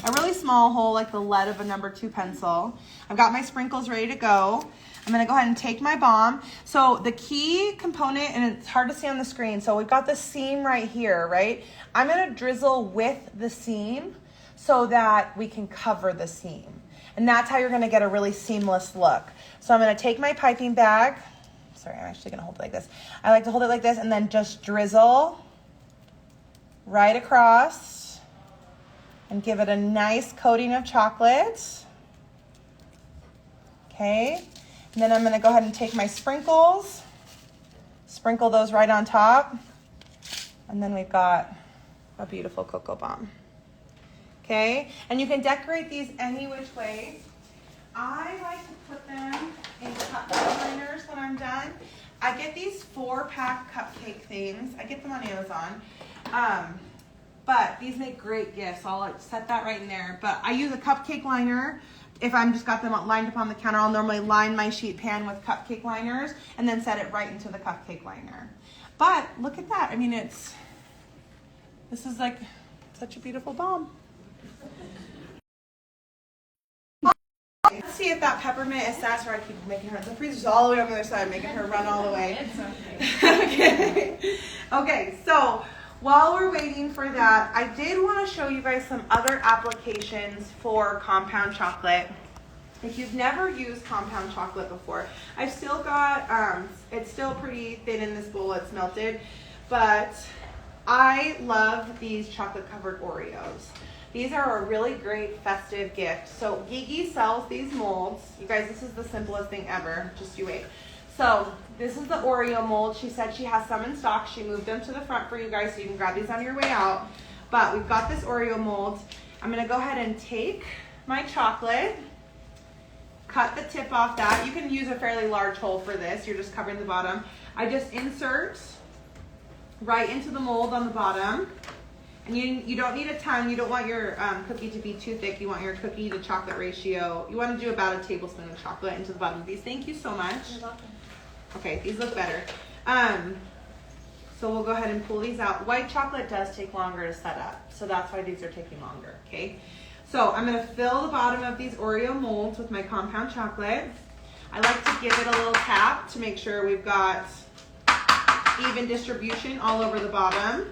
A really small hole like the lead of a number 2 pencil. I've got my sprinkles ready to go. I'm gonna go ahead and take my bomb. So the key component, and it's hard to see on the screen, so we've got the seam right here, right? I'm gonna drizzle with the seam so that we can cover the seam. And that's how you're gonna get a really seamless look. So I'm gonna take my piping bag. Sorry, I'm actually gonna hold it like this. I like to hold it like this and then just drizzle right across and give it a nice coating of chocolate. Okay, and then I'm gonna go ahead and take my sprinkles, sprinkle those right on top, and then we've got a beautiful cocoa bomb. Okay, and you can decorate these any which way. I like to put them in cupcake liners when I'm done. I get these 4-pack cupcake things. I get them on Amazon. But these make great gifts. I'll like set that right in there. But I use a cupcake liner. If I'm just got them lined up on the counter, I'll normally line my sheet pan with cupcake liners and then set it right into the cupcake liner. But look at that. I mean, this is like such a beautiful bomb. Let's see if that peppermint is satisfied. I keep making her, the freezer's all the way over the other side, making her run all the way. It's okay. Okay, so while we're waiting for that, I did want to show you guys some other applications for compound chocolate. If you've never used compound chocolate before, I've still got, it's still pretty thin in this bowl, it's melted, but I love these chocolate covered Oreos. These are a really great festive gift. So Geeky sells these molds. You guys, this is the simplest thing ever. Just you wait. So this is the Oreo mold. She said she has some in stock. She moved them to the front for you guys so you can grab these on your way out. But we've got this Oreo mold. I'm gonna go ahead and take my chocolate, cut the tip off that. You can use a fairly large hole for this. You're just covering the bottom. I just insert right into the mold on the bottom. And you don't need a ton. You don't want your cookie to be too thick. You want your cookie to chocolate ratio. You want to do about a tablespoon of chocolate into the bottom of these. Thank you so much. You're welcome. Okay, these look better. So we'll go ahead and pull these out. White chocolate does take longer to set up, so that's why these are taking longer, okay? So I'm gonna fill the bottom of these Oreo molds with my compound chocolate. I like to give it a little tap to make sure we've got even distribution all over the bottom.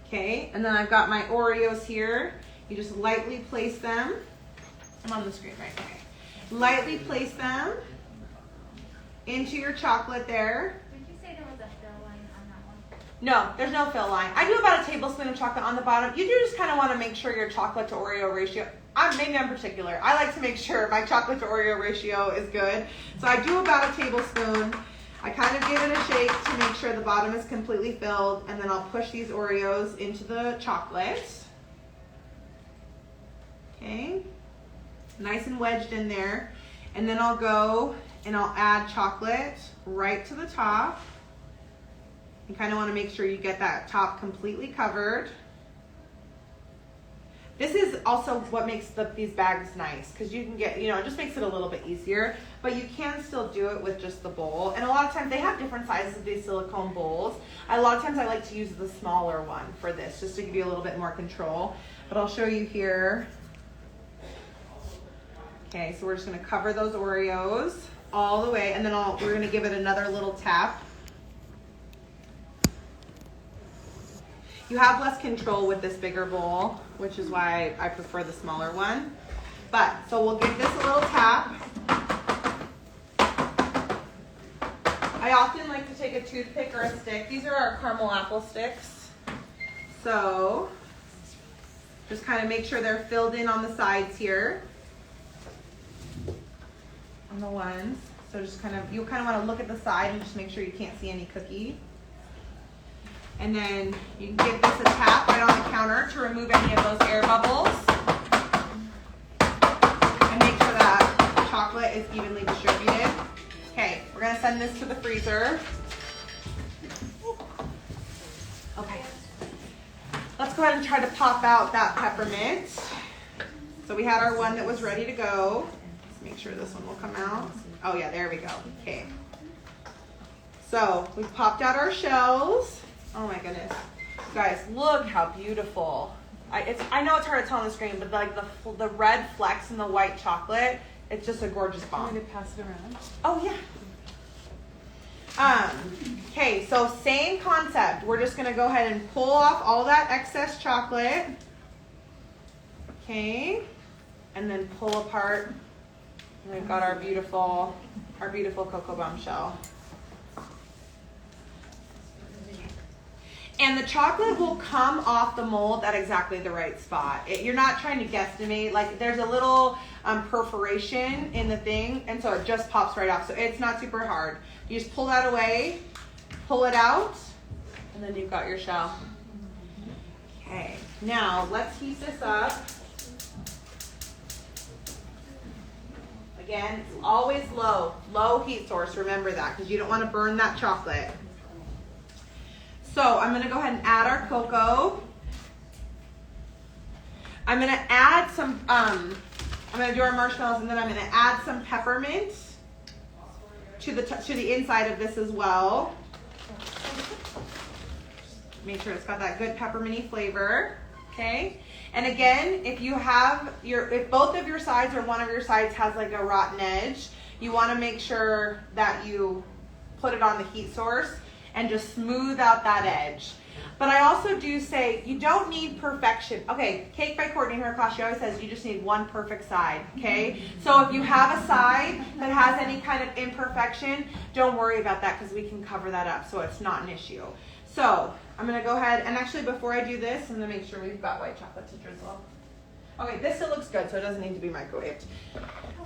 Okay, and then I've got my Oreos here. You just lightly place them. I'm on the screen, right? Okay. Lightly place them into your chocolate there. Did you say there was a fill line on that one? No, there's no fill line. I do about a tablespoon of chocolate on the bottom. You do just kind of want to make sure your chocolate to Oreo ratio, maybe I'm particular. I like to make sure my chocolate to Oreo ratio is good. So I do about a tablespoon. I kind of give it a shake to make sure the bottom is completely filled, and then I'll push these Oreos into the chocolate. Okay, nice and wedged in there. And then I'll go and I'll add chocolate right to the top. You kind of want to make sure you get that top completely covered. This is also what makes these bags nice, because you can get, it just makes it a little bit easier, but you can still do it with just the bowl. And a lot of times they have different sizes of these silicone bowls. A lot of times I like to use the smaller one for this, just to give you a little bit more control. But I'll show you here. Okay, so we're just gonna cover those Oreos all the way, and then we're gonna give it another little tap. You have less control with this bigger bowl, which is why I prefer the smaller one. So we'll give this a little tap. I often like to take a toothpick or a stick. These are our caramel apple sticks. So just kind of make sure they're filled in on the sides here. On the ones. So just you kind of want to look at the side and just make sure you can't see any cookie. And then you can give this a tap right on the counter to remove any of those air bubbles. And make sure that chocolate is evenly distributed. Okay, we're gonna send this to the freezer. Okay. Let's go ahead and try to pop out that peppermint. So we had our one that was ready to go. Let's make sure this one will come out. Oh yeah, there we go. Okay. So we've popped out our shells. Oh my goodness. Guys, look how beautiful. I know it's hard to tell on the screen, but like the red flecks in the white chocolate, it's just a gorgeous bomb. I'm going to pass it around. Oh yeah. Okay, so same concept. We're just gonna go ahead and pull off all that excess chocolate. Okay, and then pull apart. And we've got our beautiful cocoa bomb shell. And the chocolate will come off the mold at exactly the right spot. You're not trying to guesstimate. Like there's a little perforation in the thing, and so it just pops right off. So it's not super hard. You just pull that away, pull it out, and then you've got your shell. Okay, now let's heat this up. Again, it's always low heat source. Remember that, because you don't want to burn that chocolate. So I'm going to go ahead and add our cocoa. I'm going to add some, I'm going to do our marshmallows, and then I'm going to add some peppermint to the inside of this as well. Make sure it's got that good pepperminty flavor. Okay. And again, if both of your sides or one of your sides has like a rotten edge, you want to make sure that you put it on the heat source and just smooth out that edge. But I also do say you don't need perfection. Okay, Cake by Courtney in her class, she always says you just need one perfect side, okay? So if you have a side that has any kind of imperfection, don't worry about that because we can cover that up so it's not an issue. So I'm gonna go ahead, and actually before I do this, I'm gonna make sure we've got white chocolate to drizzle. Okay, this still looks good, so it doesn't need to be microwaved.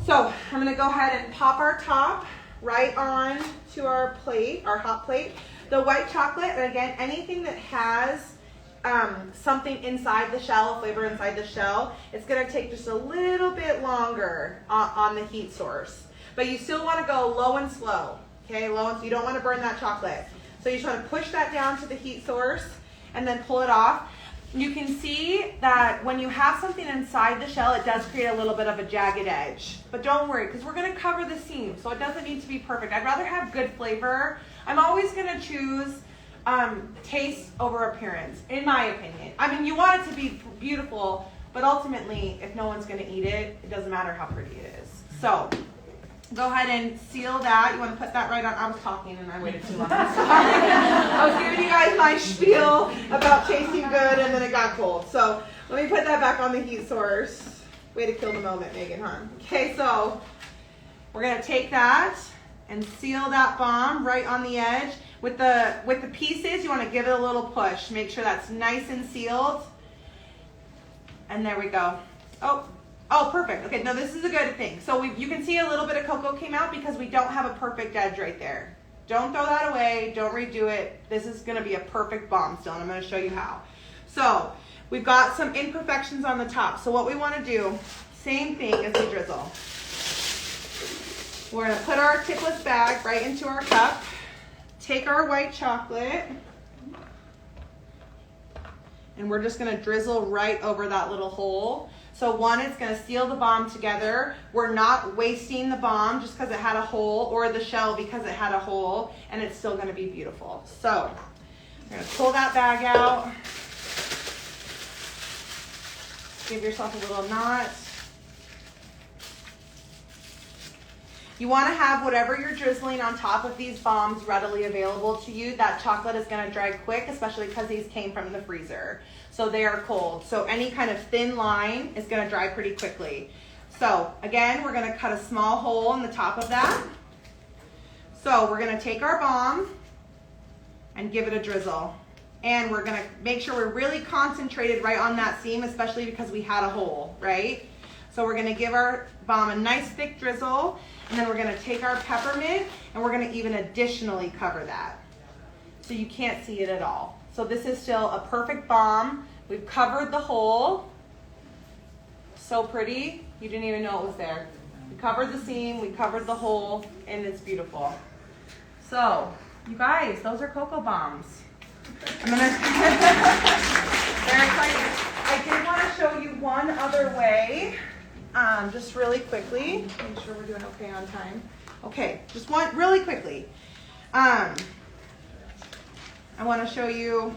So I'm gonna go ahead and pop our top right on to our plate, our hot plate. The white chocolate, and again, anything that has something inside the shell, a flavor inside the shell, it's going to take just a little bit longer on the heat source. But you still want to go low and slow, okay? Low and slow. You don't want to burn that chocolate. So you just want to push that down to the heat source and then pull it off. You can see that when you have something inside the shell, it does create a little bit of a jagged edge. But don't worry, because we're going to cover the seam, so it doesn't need to be perfect. I'd rather have good flavor. I'm always going to choose taste over appearance, in my opinion. I mean, you want it to be beautiful, but ultimately, if no one's going to eat it, it doesn't matter how pretty it is. So go ahead and seal that. You want to put that right on. I was talking and I waited too long. I'm sorry. I was giving you guys my spiel about tasting good and then it got cold. So let me put that back on the heat source. Way to kill the moment, Meaghan, huh? Okay, so we're going to take that and seal that bomb right on the edge. With the pieces, you want to give it a little push. Make sure that's nice and sealed. And there we go. Oh, perfect. Okay, now this is a good thing. So you can see a little bit of cocoa came out because we don't have a perfect edge right there. Don't throw that away. Don't redo it. This is going to be a perfect bomb still, and I'm going to show you how. So we've got some imperfections on the top. So what we want to do, same thing as the drizzle. We're going to put our tipless bag right into our cup. Take our white chocolate. And we're just going to drizzle right over that little hole. So one, it's going to seal the bomb together. We're not wasting the bomb just because it had a hole, or the shell because it had a hole, and it's still going to be beautiful. So we're going to pull that bag out. Give yourself a little knot. You want to have whatever you're drizzling on top of these bombs readily available to you. That chocolate is going to dry quick, especially because these came from the freezer. So they are cold. So any kind of thin line is going to dry pretty quickly. So again, we're going to cut a small hole in the top of that. So we're going to take our bomb and give it a drizzle. And we're going to make sure we're really concentrated right on that seam, especially because we had a hole, right? So we're going to give our bomb a nice thick drizzle. And then we're going to take our peppermint and we're going to even additionally cover that. So you can't see it at all. So this is still a perfect bomb. We've covered the hole. So pretty. You didn't even know it was there. We covered the seam, we covered the hole, and it's beautiful. So, you guys, those are cocoa bombs. I'm gonna very exciting. I did want to show you one other way, just really quickly. Make sure we're doing okay on time. Okay, just one really quickly. I want to show you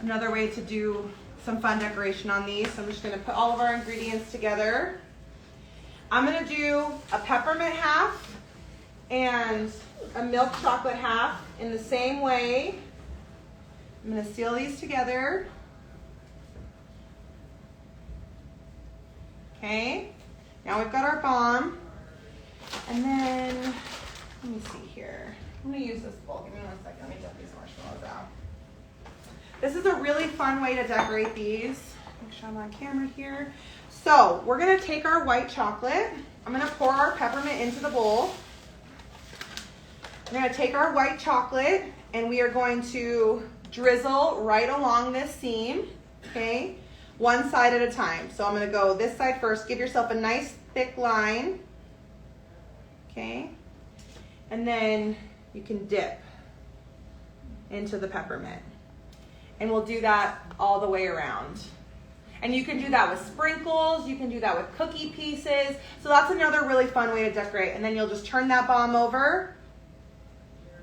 another way to do some fun decoration on these. So I'm just going to put all of our ingredients together. I'm going to do a peppermint half and a milk chocolate half in the same way. I'm going to seal these together. Okay, now we've got our bomb. And then, let me see here. I'm going to use this bowl. Give me 1 second. Let me get these marshmallows out. This is a really fun way to decorate these. Make sure I'm on camera here. So we're going to take our white chocolate. I'm going to pour our peppermint into the bowl. We're going to take our white chocolate and we are going to drizzle right along this seam. Okay, one side at a time. So I'm going to go this side first. Give yourself a nice thick line. Okay, and then you can dip into the peppermint. And we'll do that all the way around. And you can do that with sprinkles, you can do that with cookie pieces. So that's another really fun way to decorate. And then you'll just turn that bomb over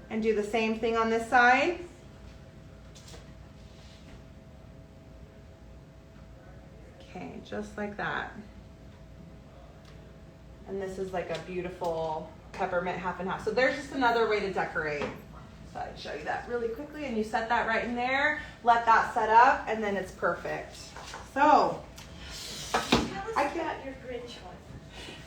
and do the same thing on this side. Okay, just like that. And this is like a beautiful peppermint half and half. So there's just another way to decorate. So I'd show you that really quickly, and you set that right in there, let that set up, and then it's perfect. So, I got your Grinch one.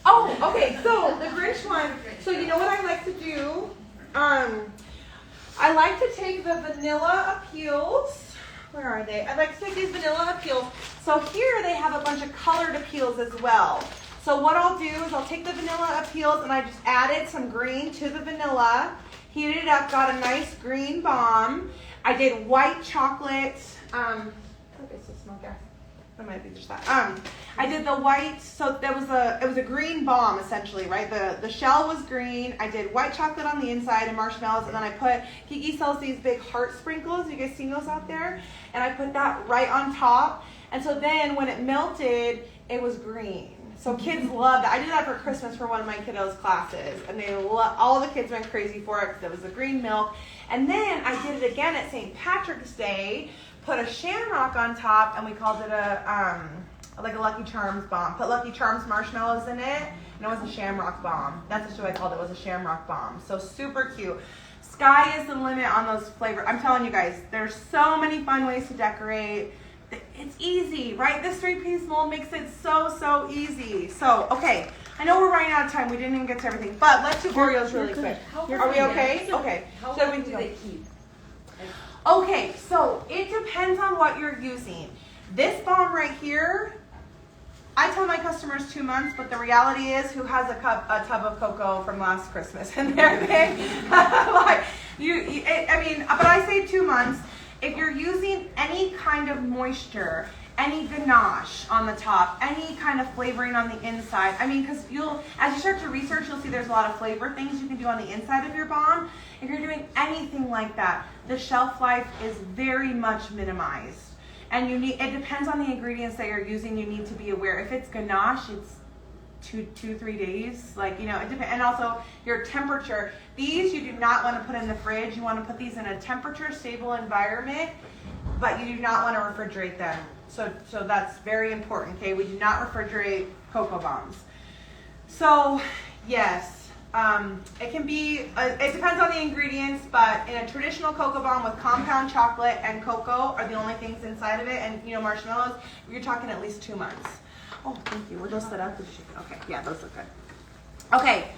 Oh, okay, so the Grinch one, so you know what I like to do? I like to take the vanilla appeals. Where are they? I like to take these vanilla appeals. So here they have a bunch of colored appeals as well. So what I'll do is I'll take the vanilla appeals and I just added some green to the vanilla. Heated it up, got a nice green bomb. I did white chocolate. Okay, so smell gas. That might be just that. I did the white, so it was a green bomb essentially, right? The shell was green. I did white chocolate on the inside and marshmallows, and then I put, Kiki sells these big heart sprinkles. You guys seen those out there? And I put that right on top. And so then when it melted, it was green. So kids love that. I did that for Christmas for one of my kiddos' classes, and all the kids went crazy for it because it was the green milk. And then I did it again at St. Patrick's Day, put a shamrock on top, and we called it like a Lucky Charms bomb. Put Lucky Charms marshmallows in it, and it was a shamrock bomb. That's just what I called it, was a shamrock bomb. So super cute. Sky is the limit on those flavors. I'm telling you guys, there's so many fun ways to decorate. It's easy, right? This 3-piece mold makes it so easy. So, okay, I know we're running out of time. We didn't even get to everything, but let's do Oreos really quick. Are we okay? Okay. How So long we do can they go. keep? Okay, so it depends on what you're using. This bomb right here, I tell my customers 2 months, but the reality is, who has a tub of cocoa from last Christmas in their thing? Like, but I say 2 months. If you're using any kind of moisture, any ganache on the top, any kind of flavoring on the inside, because as you start to research, you'll see there's a lot of flavor things you can do on the inside of your bomb. If you're doing anything like that, the shelf life is very much minimized. And it depends on the ingredients that you're using. You need to be aware. If it's ganache, it's 2-3 days. It depends. And also your temperature. These you do not want to put in the fridge. You want to put these in a temperature stable environment, but you do not want to refrigerate them. So that's very important. Okay, we do not refrigerate cocoa bombs. So yes, it can be. It depends on the ingredients, but in a traditional cocoa bomb with compound chocolate and cocoa are the only things inside of it, and marshmallows, you're talking at least 2 months. Oh, thank you. Were those set up? Okay, yeah, those look good. Okay,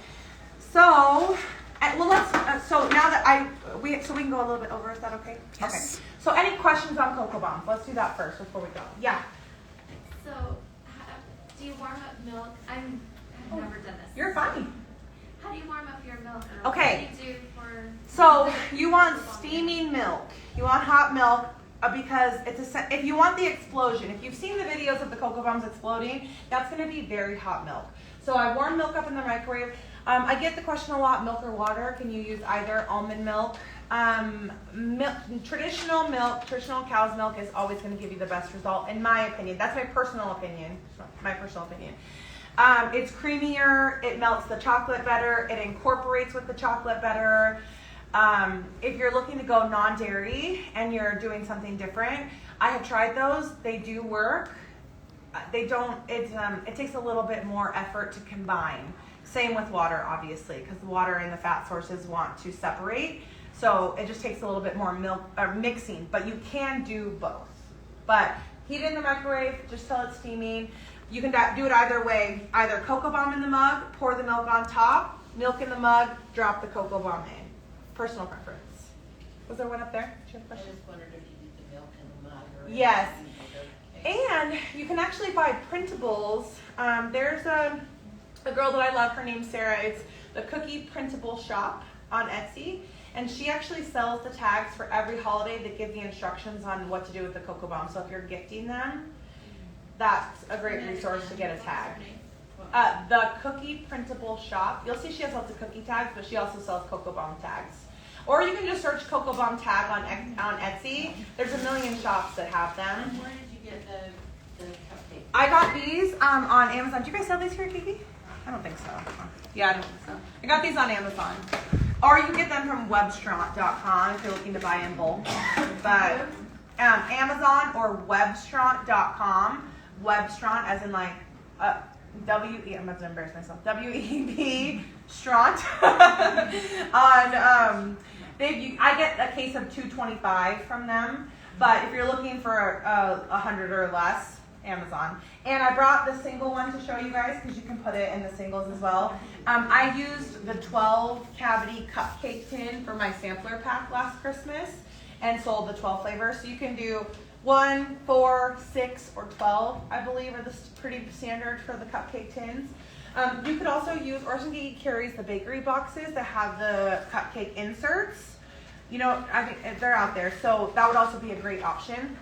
so let's. So now that we can go a little bit over. Is that okay? Yes. Okay. So any questions on cocoa bombs? Let's do that first before we go. Yeah. So, do you warm up milk? I've never done this. You're fine. How do you warm up your milk? Or Okay. What do you do for? So you want steaming milk. You want hot milk because if you want the explosion, if you've seen the videos of the cocoa bombs exploding, that's going to be very hot milk. So I warm milk up in the microwave. I get the question a lot, milk or water. Can you use either? Almond milk. Traditional cow's milk is always going to give you the best result, in my opinion. That's my personal opinion. It's creamier, it melts the chocolate better, it incorporates with the chocolate better. If you're looking to go non-dairy and you're doing something different, I have tried those. They do work. It takes a little bit more effort to combine. Same with water, obviously, because the water and the fat sources want to separate. So it just takes a little bit more milk or mixing, but you can do both. But heat it in the microwave just till it's steaming. You can do it either way. Either cocoa bomb in the mug, pour the milk on top, milk in the mug, drop the cocoa bomb in. Personal preference. Was there one up there? Did you have a question? I just wondered if you did the milk in the mug or yes. And you can actually buy printables. There's a girl that I love, her name's Sarah. It's the Cookie Printable Shop on Etsy. And she actually sells the tags for every holiday that give the instructions on what to do with the cocoa bomb. So if you're gifting them, that's a great resource to get a tag. The Cookie Printable Shop. You'll see she has lots of cookie tags, but she also sells cocoa bomb tags. Or you can just search cocoa bomb tag on Etsy. There's a million shops that have them. And where did you get the cupcake? I got these on Amazon. Do you guys sell these here, Kiki? I don't think so. Yeah, I don't think so. I got these on Amazon. Or you can get them from webstront.com if you're looking to buy in bulk. But Amazon or webstront.com. Webstront as in like I'm about to embarrass myself. W-E-B Stront. I get a case of $2.25 from them. But if you're looking for 100 or less, Amazon. And I brought the single one to show you guys because you can put it in the singles as well. I used the 12 cavity cupcake tin for my sampler pack last Christmas and sold the 12 flavors. So you can do 1, 4, 6, or 12, I believe, are the pretty standard for the cupcake tins. You could also use, Orson Geek carries the bakery boxes that have the cupcake inserts. You know, I think they're out there, so that would also be a great option.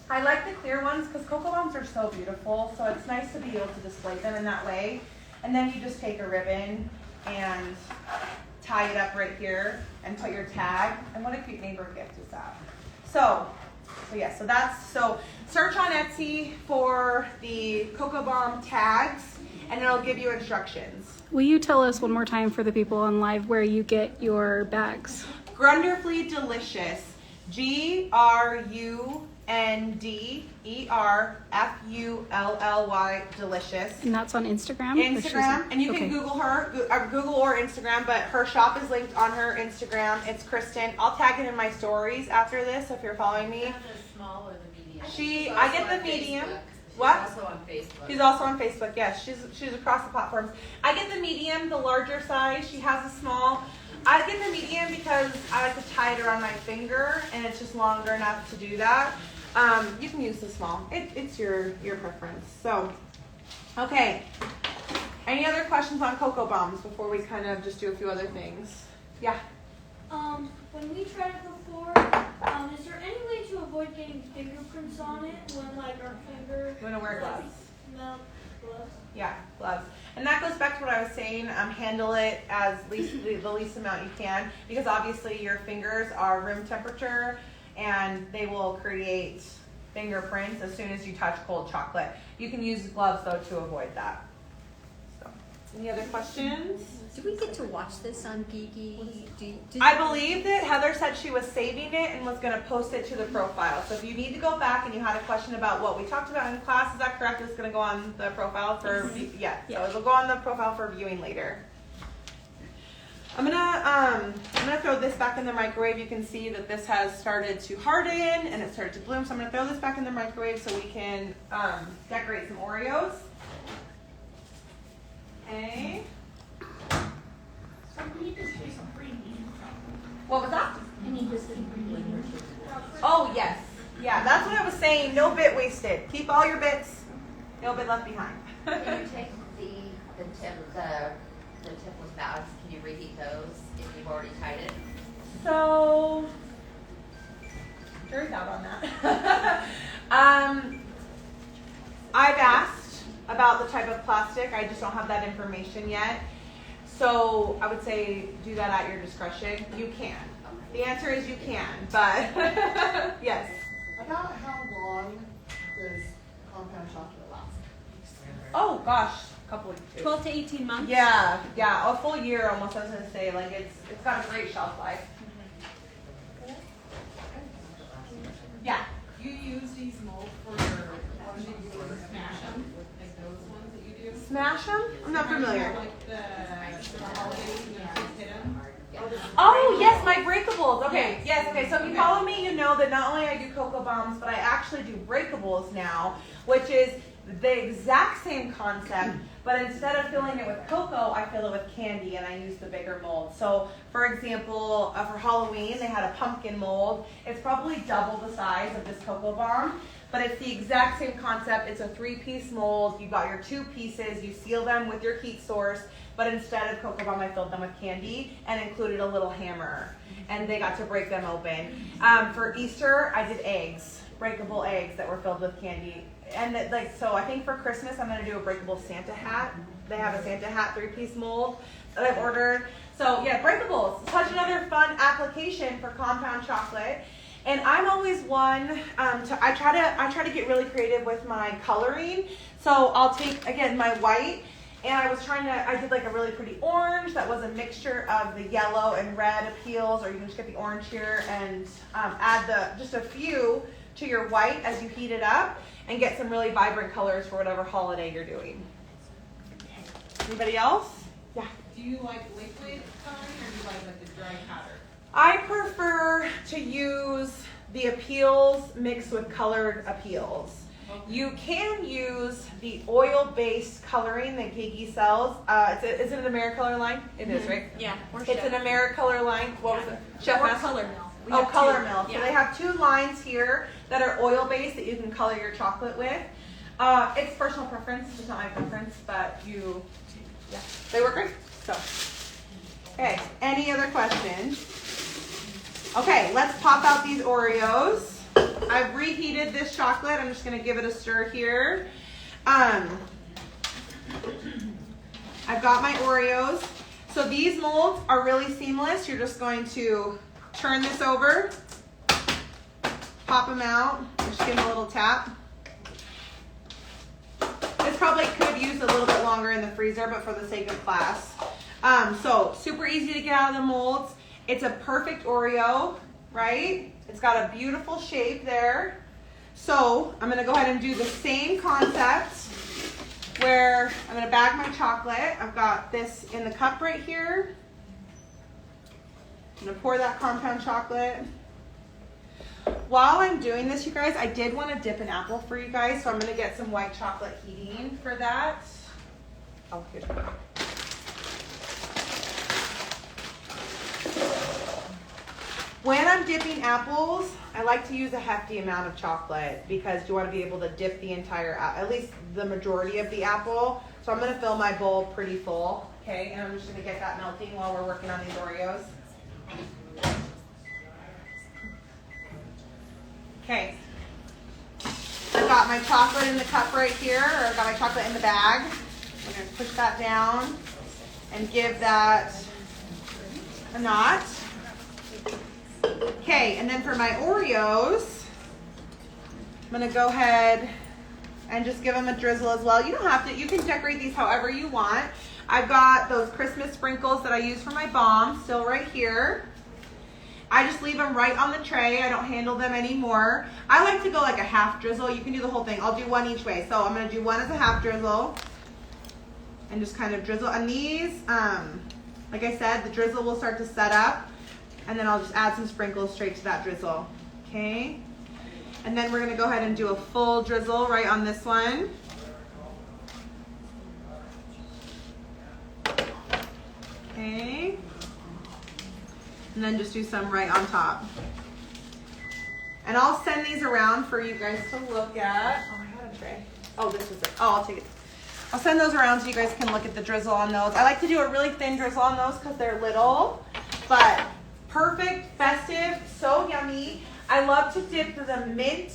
I like the clear ones because cocoa bombs are so beautiful, so it's nice to be able to display them in that way. And then you just take a ribbon and tie it up right here and put your tag. And what a cute neighbor gift is that? So search on Etsy for the cocoa bomb tags and it'll give you instructions. Will you tell us one more time for the people on live where you get your bags? Grunderfully Delicious. GRUNDERFULLY Delicious. And that's on Instagram? Instagram, and you can Google her, Google or Instagram, but her shop is linked on her Instagram. It's Kristen. I'll tag it in my stories after this if you're following me. The small or the medium? I get the medium. She's What? also on Facebook. She's also on Facebook. Yes, she's across the platforms. I get the medium, the larger size. She has a small. I get the medium because I like to tie it around my finger, and it's just longer enough to do that. You can use the small. It's your preference. So, okay. Any other questions on cocoa bombs before we kind of just do a few other things? Yeah. When we tried it before, is there any way to avoid getting fingerprints on it when like our fingers? You want to wear gloves? Melt gloves. Yeah, gloves. And that goes back to what I was saying. Handle it as the least amount you can, because obviously your fingers are room temperature and they will create fingerprints as soon as you touch cold chocolate. You can use gloves though to avoid that. So, any other questions? Do we get to watch this on Geeky? I believe that Heather said she was saving it and was going to post it to the profile. So if you need to go back and you had a question about what we talked about in class, is that correct? It's going to go on the profile for So it'll go on the profile for viewing later. I'm gonna throw this back in the microwave. You can see that this has started to harden and it started to bloom. So I'm gonna throw this back in the microwave so we can decorate some Oreos. Okay. So we need to say some premium. What was that? I need to say premium. Oh yes, yeah. That's what I was saying. No bit wasted. Keep all your bits. No bit left behind. Can you take the tipless bags, can you reheat those if you've already tied it? So jury's out on that. I've asked about the type of plastic. I just don't have that information yet. So I would say do that at your discretion. You can. The answer is you can, but yes. About how long does compound chocolate last? Oh gosh, a couple of 12 to 18 months. Yeah, a full year almost. I was gonna say, like it's got a great shelf life. Yeah. You use these molds for your ones that you do smash them, like those ones that you do. Smash them? I'm not familiar. Like the holidays when kids hit them. Oh yes, my breakables. Okay, yes. Okay, so if you follow me, you know that not only I do cocoa bombs, but I actually do breakables now, which is the exact same concept, but instead of filling it with cocoa, I fill it with candy, and I use the bigger mold. So, for example, for Halloween, they had a pumpkin mold. It's probably double the size of this cocoa bomb, but it's the exact same concept. It's a 3-piece mold. You got your 2 pieces. You seal them with your heat source, but instead of cocoa bomb, I filled them with candy and included a little hammer, and they got to break them open. For Easter, I did eggs, breakable eggs that were filled with candy. And so I think for Christmas, I'm going to do a breakable Santa hat. They have a Santa hat 3-piece mold that I've ordered. So yeah, breakables. Such another fun application for compound chocolate. And I'm always one I try to get really creative with my coloring. So I'll take again my white, and I did like a really pretty orange that was a mixture of the yellow and red appeals, or you can just get the orange here and add just a few to your white as you heat it up, and get some really vibrant colors for whatever holiday you're doing. Anybody else? Yeah. Do you like liquid coloring or do you like the dry powder? I prefer to use the appeals mixed with colored appeals. Okay. You can use the oil-based coloring that Gigi sells. Is it an Americolor line? It is, right? Yeah. It's an Americolor line. What was it? Chef Or Master? Color Mill. Color Mill. So Yeah. they have 2 lines here that are oil-based that you can color your chocolate with. It's personal preference. It's not my preference, but they work great. So, okay. Any other questions? Okay, let's pop out these Oreos. I've reheated this chocolate. I'm just going to give it a stir here. I've got my Oreos. So these molds are really seamless. You're just going to turn this over, pop them out, just give them a little tap. This probably could use a little bit longer in the freezer, but for the sake of class. So super easy to get out of the molds. It's a perfect Oreo, right? It's got a beautiful shape there. So I'm going to go ahead and do the same concept where I'm going to bag my chocolate. I've got this in the cup right here. I'm going to pour that compound chocolate. While I'm doing this, you guys, I did want to dip an apple for you guys, so I'm going to get some white chocolate heating for that. Oh, here's one. When I'm dipping apples, I like to use a hefty amount of chocolate because you want to be able to dip the entire, at least the majority of the apple. So I'm going to fill my bowl pretty full, okay? And I'm just going to get that melting while we're working on these Oreos. Okay. I've got my chocolate in the cup right here, or I've got my chocolate in the bag. I'm going to push that down and give that a knot. Okay, and then for my Oreos, I'm going to go ahead and just give them a drizzle as well. You don't have to, you can decorate these however you want. I've got those Christmas sprinkles that I use for my bomb still right here. I just leave them right on the tray. I don't handle them anymore. I like to go like a half drizzle. You can do the whole thing. I'll do one each way. So I'm going to do one as a half drizzle and just kind of drizzle. And these, like I said, the drizzle will start to set up. And then I'll just add some sprinkles straight to that drizzle. Okay? And then we're going to go ahead and do a full drizzle right on this one. Okay? And then just do some right on top. And I'll send these around for you guys to look at. Oh, I had a tray. Oh, this was it. Oh, I'll take it. I'll send those around so you guys can look at the drizzle on those. I like to do a really thin drizzle on those because they're little, but perfect, festive, so yummy. I love to dip the mint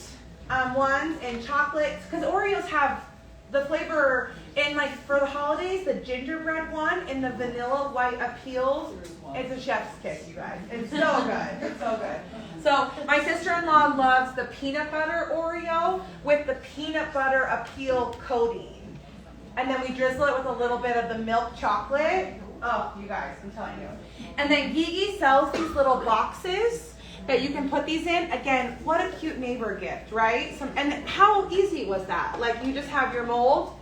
ones in chocolates because Oreos have the flavor in, like, for the holidays, the gingerbread one in the vanilla white appeals. It's a chef's kiss, you guys. It's so good. It's so good. So my sister-in-law loves the peanut butter Oreo with the peanut butter appeal coating. And then we drizzle it with a little bit of the milk chocolate. Oh, you guys, I'm telling you. And then Gigi sells these little boxes that you can put these in. Again, what a cute neighbor gift, right? And how easy was that? Like, you just have your mold,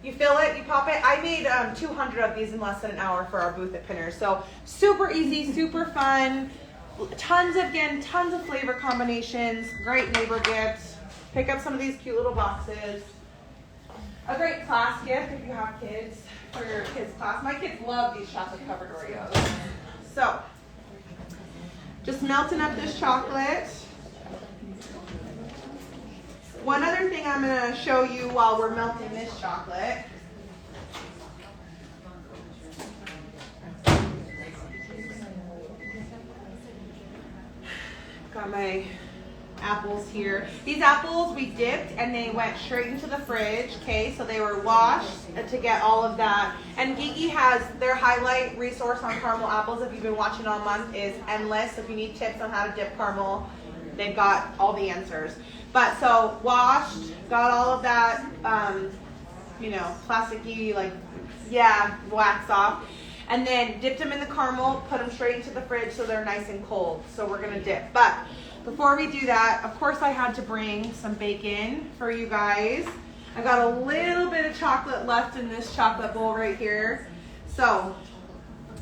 you fill it, you pop it. I made 200 of these in less than an hour for our booth at Pinners. So super easy, super fun. Tons of flavor combinations. Great neighbor gifts. Pick up some of these cute little boxes. A great class gift if you have kids for your kids' class. My kids love these chocolate covered Oreos. So, just melting up this chocolate. One other thing I'm going to show you while we're melting this chocolate. Got my apples here. These apples we dipped and they went straight into the fridge, okay? So they were washed to get all of that. And Gigi has their highlight resource on caramel apples, if you've been watching all month, is endless. So if you need tips on how to dip caramel, they've got all the answers. But so washed, got all of that, plasticky, wax off. And then dipped them in the caramel, put them straight into the fridge so they're nice and cold. So we're gonna dip. But before we do that, of course I had to bring some bacon for you guys. I got a little bit of chocolate left in this chocolate bowl right here. So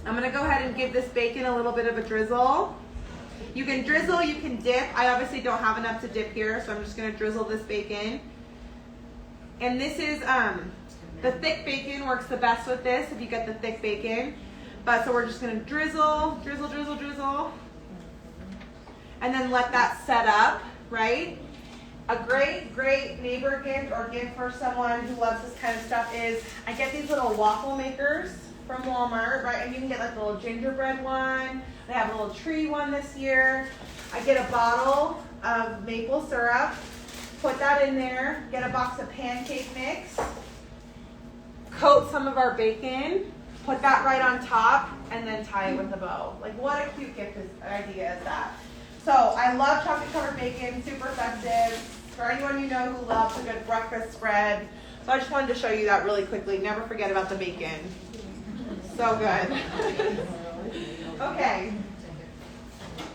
I'm gonna go ahead and give this bacon a little bit of a drizzle. You can drizzle, you can dip. I obviously don't have enough to dip here, so I'm just gonna drizzle this bacon. And this is, the thick bacon works the best with this if you get the thick bacon. But so we're just gonna drizzle, drizzle, drizzle, drizzle. And then let that set up, right? A great neighbor gift or gift for someone who loves this kind of stuff is, I get these little waffle makers from Walmart, right? And you can get like a little gingerbread one. They have a little tree one this year. I get a bottle of maple syrup, put that in there, get a box of pancake mix, coat some of our bacon, put that right on top, and then tie it with a bow. Like, what a cute gift idea is that? So I love chocolate covered bacon, super festive. For anyone you know who loves a good breakfast spread. So I just wanted to show you that really quickly. Never forget about the bacon. So good. Okay.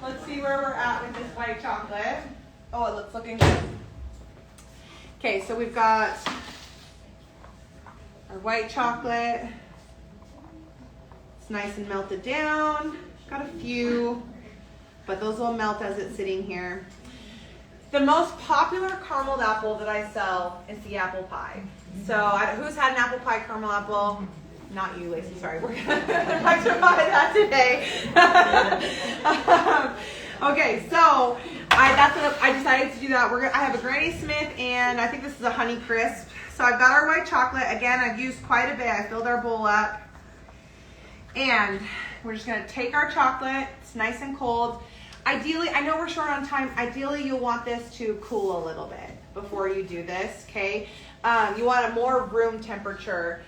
Let's see where we're at with this white chocolate. Oh, it looks looking good. Okay, so we've got our white chocolate. It's nice and melted down. Got a few, but those will melt as it's sitting here. The most popular carameled apple that I sell is the apple pie. So who's had an apple pie caramel apple? Not you, Lacey, sorry. We're going to rectify that today. Okay, so I decided to do that. I have a Granny Smith and I think this is a Honey Crisp. So I've got our white chocolate. Again, I've used quite a bit. I filled our bowl up. And we're just going to take our chocolate. It's nice and cold. Ideally, I know we're short on time. Ideally, you'll want this to cool a little bit before you do this, okay? You want a more room temperature.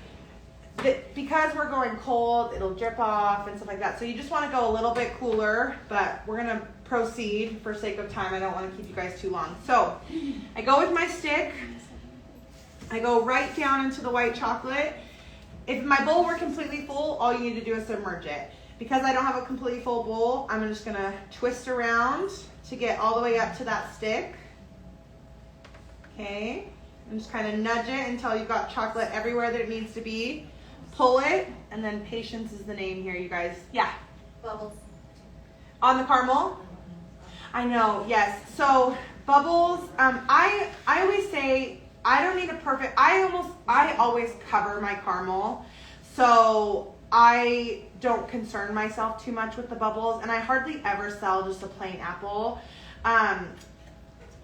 Because we're going cold, it'll drip off and stuff like that. So you just want to go a little bit cooler, but we're going to proceed for sake of time. I don't want to keep you guys too long. So I go with my stick. I go right down into the white chocolate. If my bowl were completely full, all you need to do is submerge it. Because I don't have a completely full bowl, I'm just going to twist around to get all the way up to that stick. Okay. And just kind of nudge it until you've got chocolate everywhere that it needs to be. Pull it, and then patience is the name here, you guys. Yeah? Bubbles. On the caramel? I know, yes. So bubbles, I always say, I don't need a perfect, I always cover my caramel. So I don't concern myself too much with the bubbles, and I hardly ever sell just a plain apple.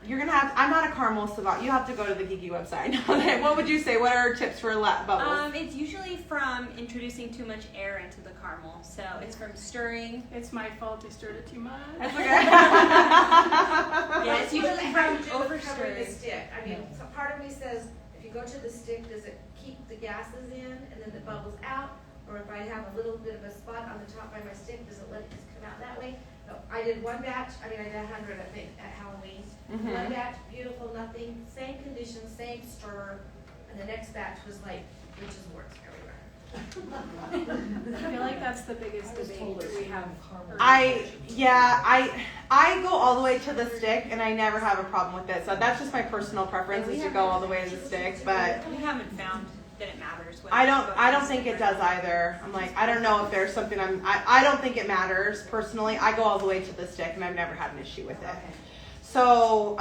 You're gonna have. I'm not a caramel savant. You have to go to the Geeky website. What would you say? What are tips for bubbles? It's usually from introducing too much air into the caramel. So it's from stirring. It's my fault I stirred it too much. That's okay. Yeah, it's usually from Covering the overstirring. stick. I mean, so part of me says, if you go to the stick, does it keep the gases in and then the bubbles out? Or if I have a little bit of a spot on the top by my stick, does it let it just come out that way? No, I did one batch. I mean, I did 100, I think, at Halloween. Mhm. One batch, beautiful, nothing, same conditions, same stir, and the next batch was like witches' warts everywhere. I feel like that's the biggest debate that we have. I go all the way to the stick, and I never have a problem with it. So that's just my personal preference is to go all the way to the stick. But We haven't found that it matters. I don't think it does either. I'm like, I don't know if there's something I don't think it matters personally. I go all the way to the stick, and I've never had an issue with it. So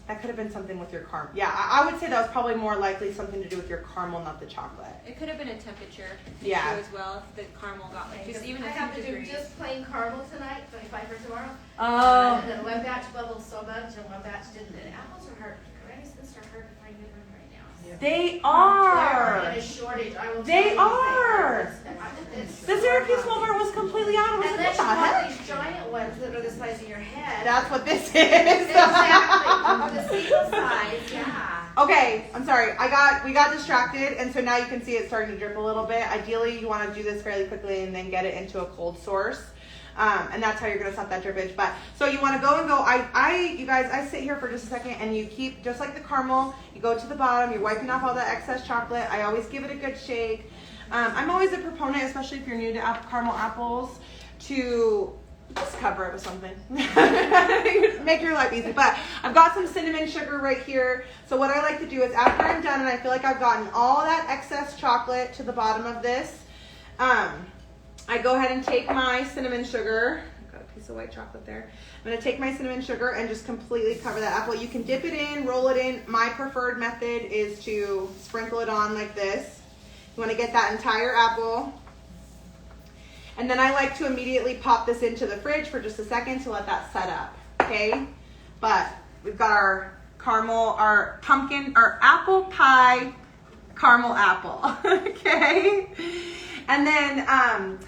that could have been something with your caramel. Yeah, I would say that was probably more likely something to do with your caramel, not the chocolate. It could have been a temperature Yeah. issue as well if the caramel got like just even I a have 2 to do degrees. just plain caramel tonight, 25 for tomorrow. Oh. And then one batch bubbled so much, and one batch didn't. And apples are hard. Granny Smiths are hard to find good ones right now. They They're are. in a shortage. I will They tell you are. The Syracuse Walmart was completely out. I was like, Unless what you the want heck? these giant ones that are the size of your head. That's what this is. Exactly. The single size, yeah. Okay, I'm sorry. We got distracted, and so now you can see it starting to drip a little bit. Ideally, you want to do this fairly quickly and then get it into a cold source. And that's how you're going to stop that drippage. But so you want to go and go. You guys, I sit here for just a second, and you keep, just like the caramel, you go to the bottom, you're wiping off all that excess chocolate. I always give it a good shake. I'm always a proponent, especially if you're new to caramel apples, to just cover it with something. Make your life easy. But I've got some cinnamon sugar right here. So what I like to do is after I'm done and I feel like I've gotten all that excess chocolate to the bottom of this, I go ahead and take my cinnamon sugar. I've got a piece of white chocolate there. I'm going to take my cinnamon sugar and just completely cover that apple. You can dip it in, roll it in. My preferred method is to sprinkle it on like this. You want to get that entire apple. And then I like to immediately pop this into the fridge for just a second to let that set up, okay? But we've got our caramel, our pumpkin, our apple pie caramel apple, okay? And then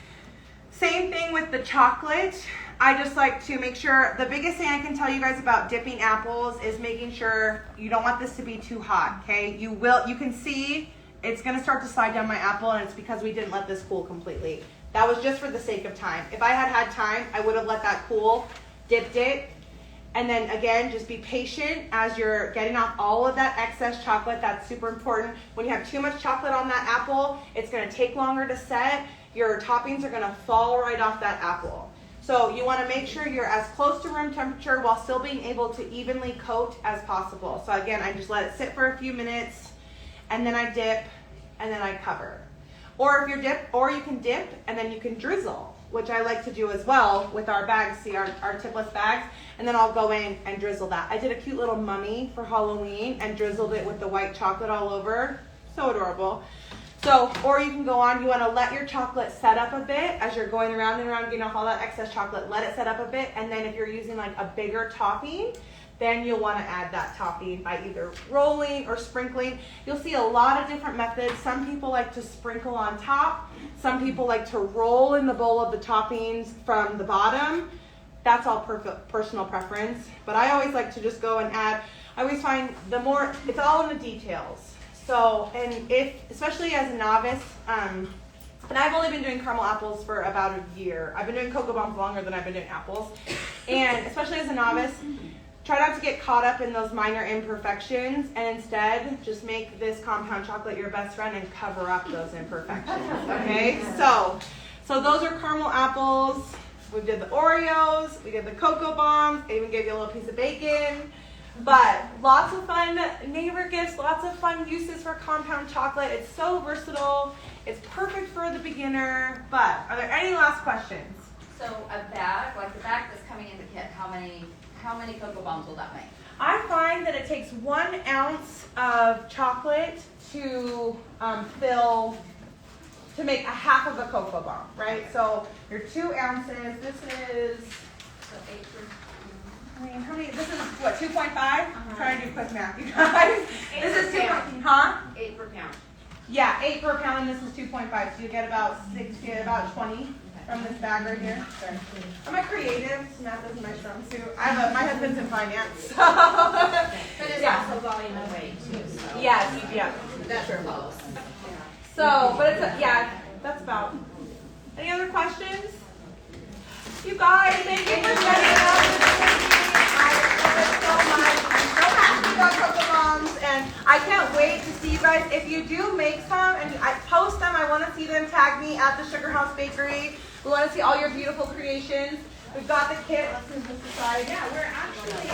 same thing with the chocolate. I just like to make sure, the biggest thing I can tell you guys about dipping apples is making sure you don't want this to be too hot, okay? You can see it's gonna start to slide down my apple, and it's because we didn't let this cool completely. That was just for the sake of time. If I had time, I would have let that cool, dipped it, and then again, just be patient as you're getting off all of that excess chocolate. That's super important. When you have too much chocolate on that apple, it's gonna take longer to set. Your toppings are gonna fall right off that apple. So you wanna make sure you're as close to room temperature while still being able to evenly coat as possible. So again, I just let it sit for a few minutes, and then I dip, and then I cover. Or you can dip and then you can drizzle, which I like to do as well with our bags, see our tipless bags, and then I'll go in and drizzle that. I did a cute little mummy for Halloween and drizzled it with the white chocolate all over. So adorable. So, or you can go on, you want to let your chocolate set up a bit as you're going around and around, getting off all that excess chocolate, let it set up a bit, and then if you're using like a bigger topping, then you'll want to add that topping by either rolling or sprinkling. You'll see a lot of different methods. Some people like to sprinkle on top. Some people like to roll in the bowl of the toppings from the bottom. That's all personal preference. But I always like to just go and add. I always find it's all in the details. So, and especially as a novice, and I've only been doing caramel apples for about a year. I've been doing cocoa bombs longer than I've been doing apples. And especially as a novice, try not to get caught up in those minor imperfections, and instead just make this compound chocolate your best friend and cover up those imperfections, okay? So those are caramel apples. We did the Oreos, we did the cocoa bombs, I even gave you a little piece of bacon. But lots of fun neighbor gifts, lots of fun uses for compound chocolate. It's so versatile. It's perfect for the beginner. But are there any last questions? So a bag, like the bag that's coming in the kit, how many cocoa bombs will that make? I find that it takes 1 ounce of chocolate to make a half of a cocoa bomb, right? So your 2 ounces, this is So 8 for I mean, how many? This is what, 2.5? I'm trying to do quick math, you guys. This is 2. Huh? 8 per pound. Yeah, 8 per pound, and this is 2.5. So you get about 20 from this bag right here. Sorry. I'm a creative. Math isn't my strong suit. My husband's in finance. So. But it's also volume and weight too. So. Yes, yeah. That's close. So, but it's that's about. Any other questions? You guys, thank you for setting it up. I love it so much. I'm so happy about Cocoa Moms, and I can't wait to see you guys. If you do make some and I post them, I want to see them. Tag me at the Sugar House Bakery. We want to see all your beautiful creations. We've got the kit. Let's move this aside. Yeah, we're actually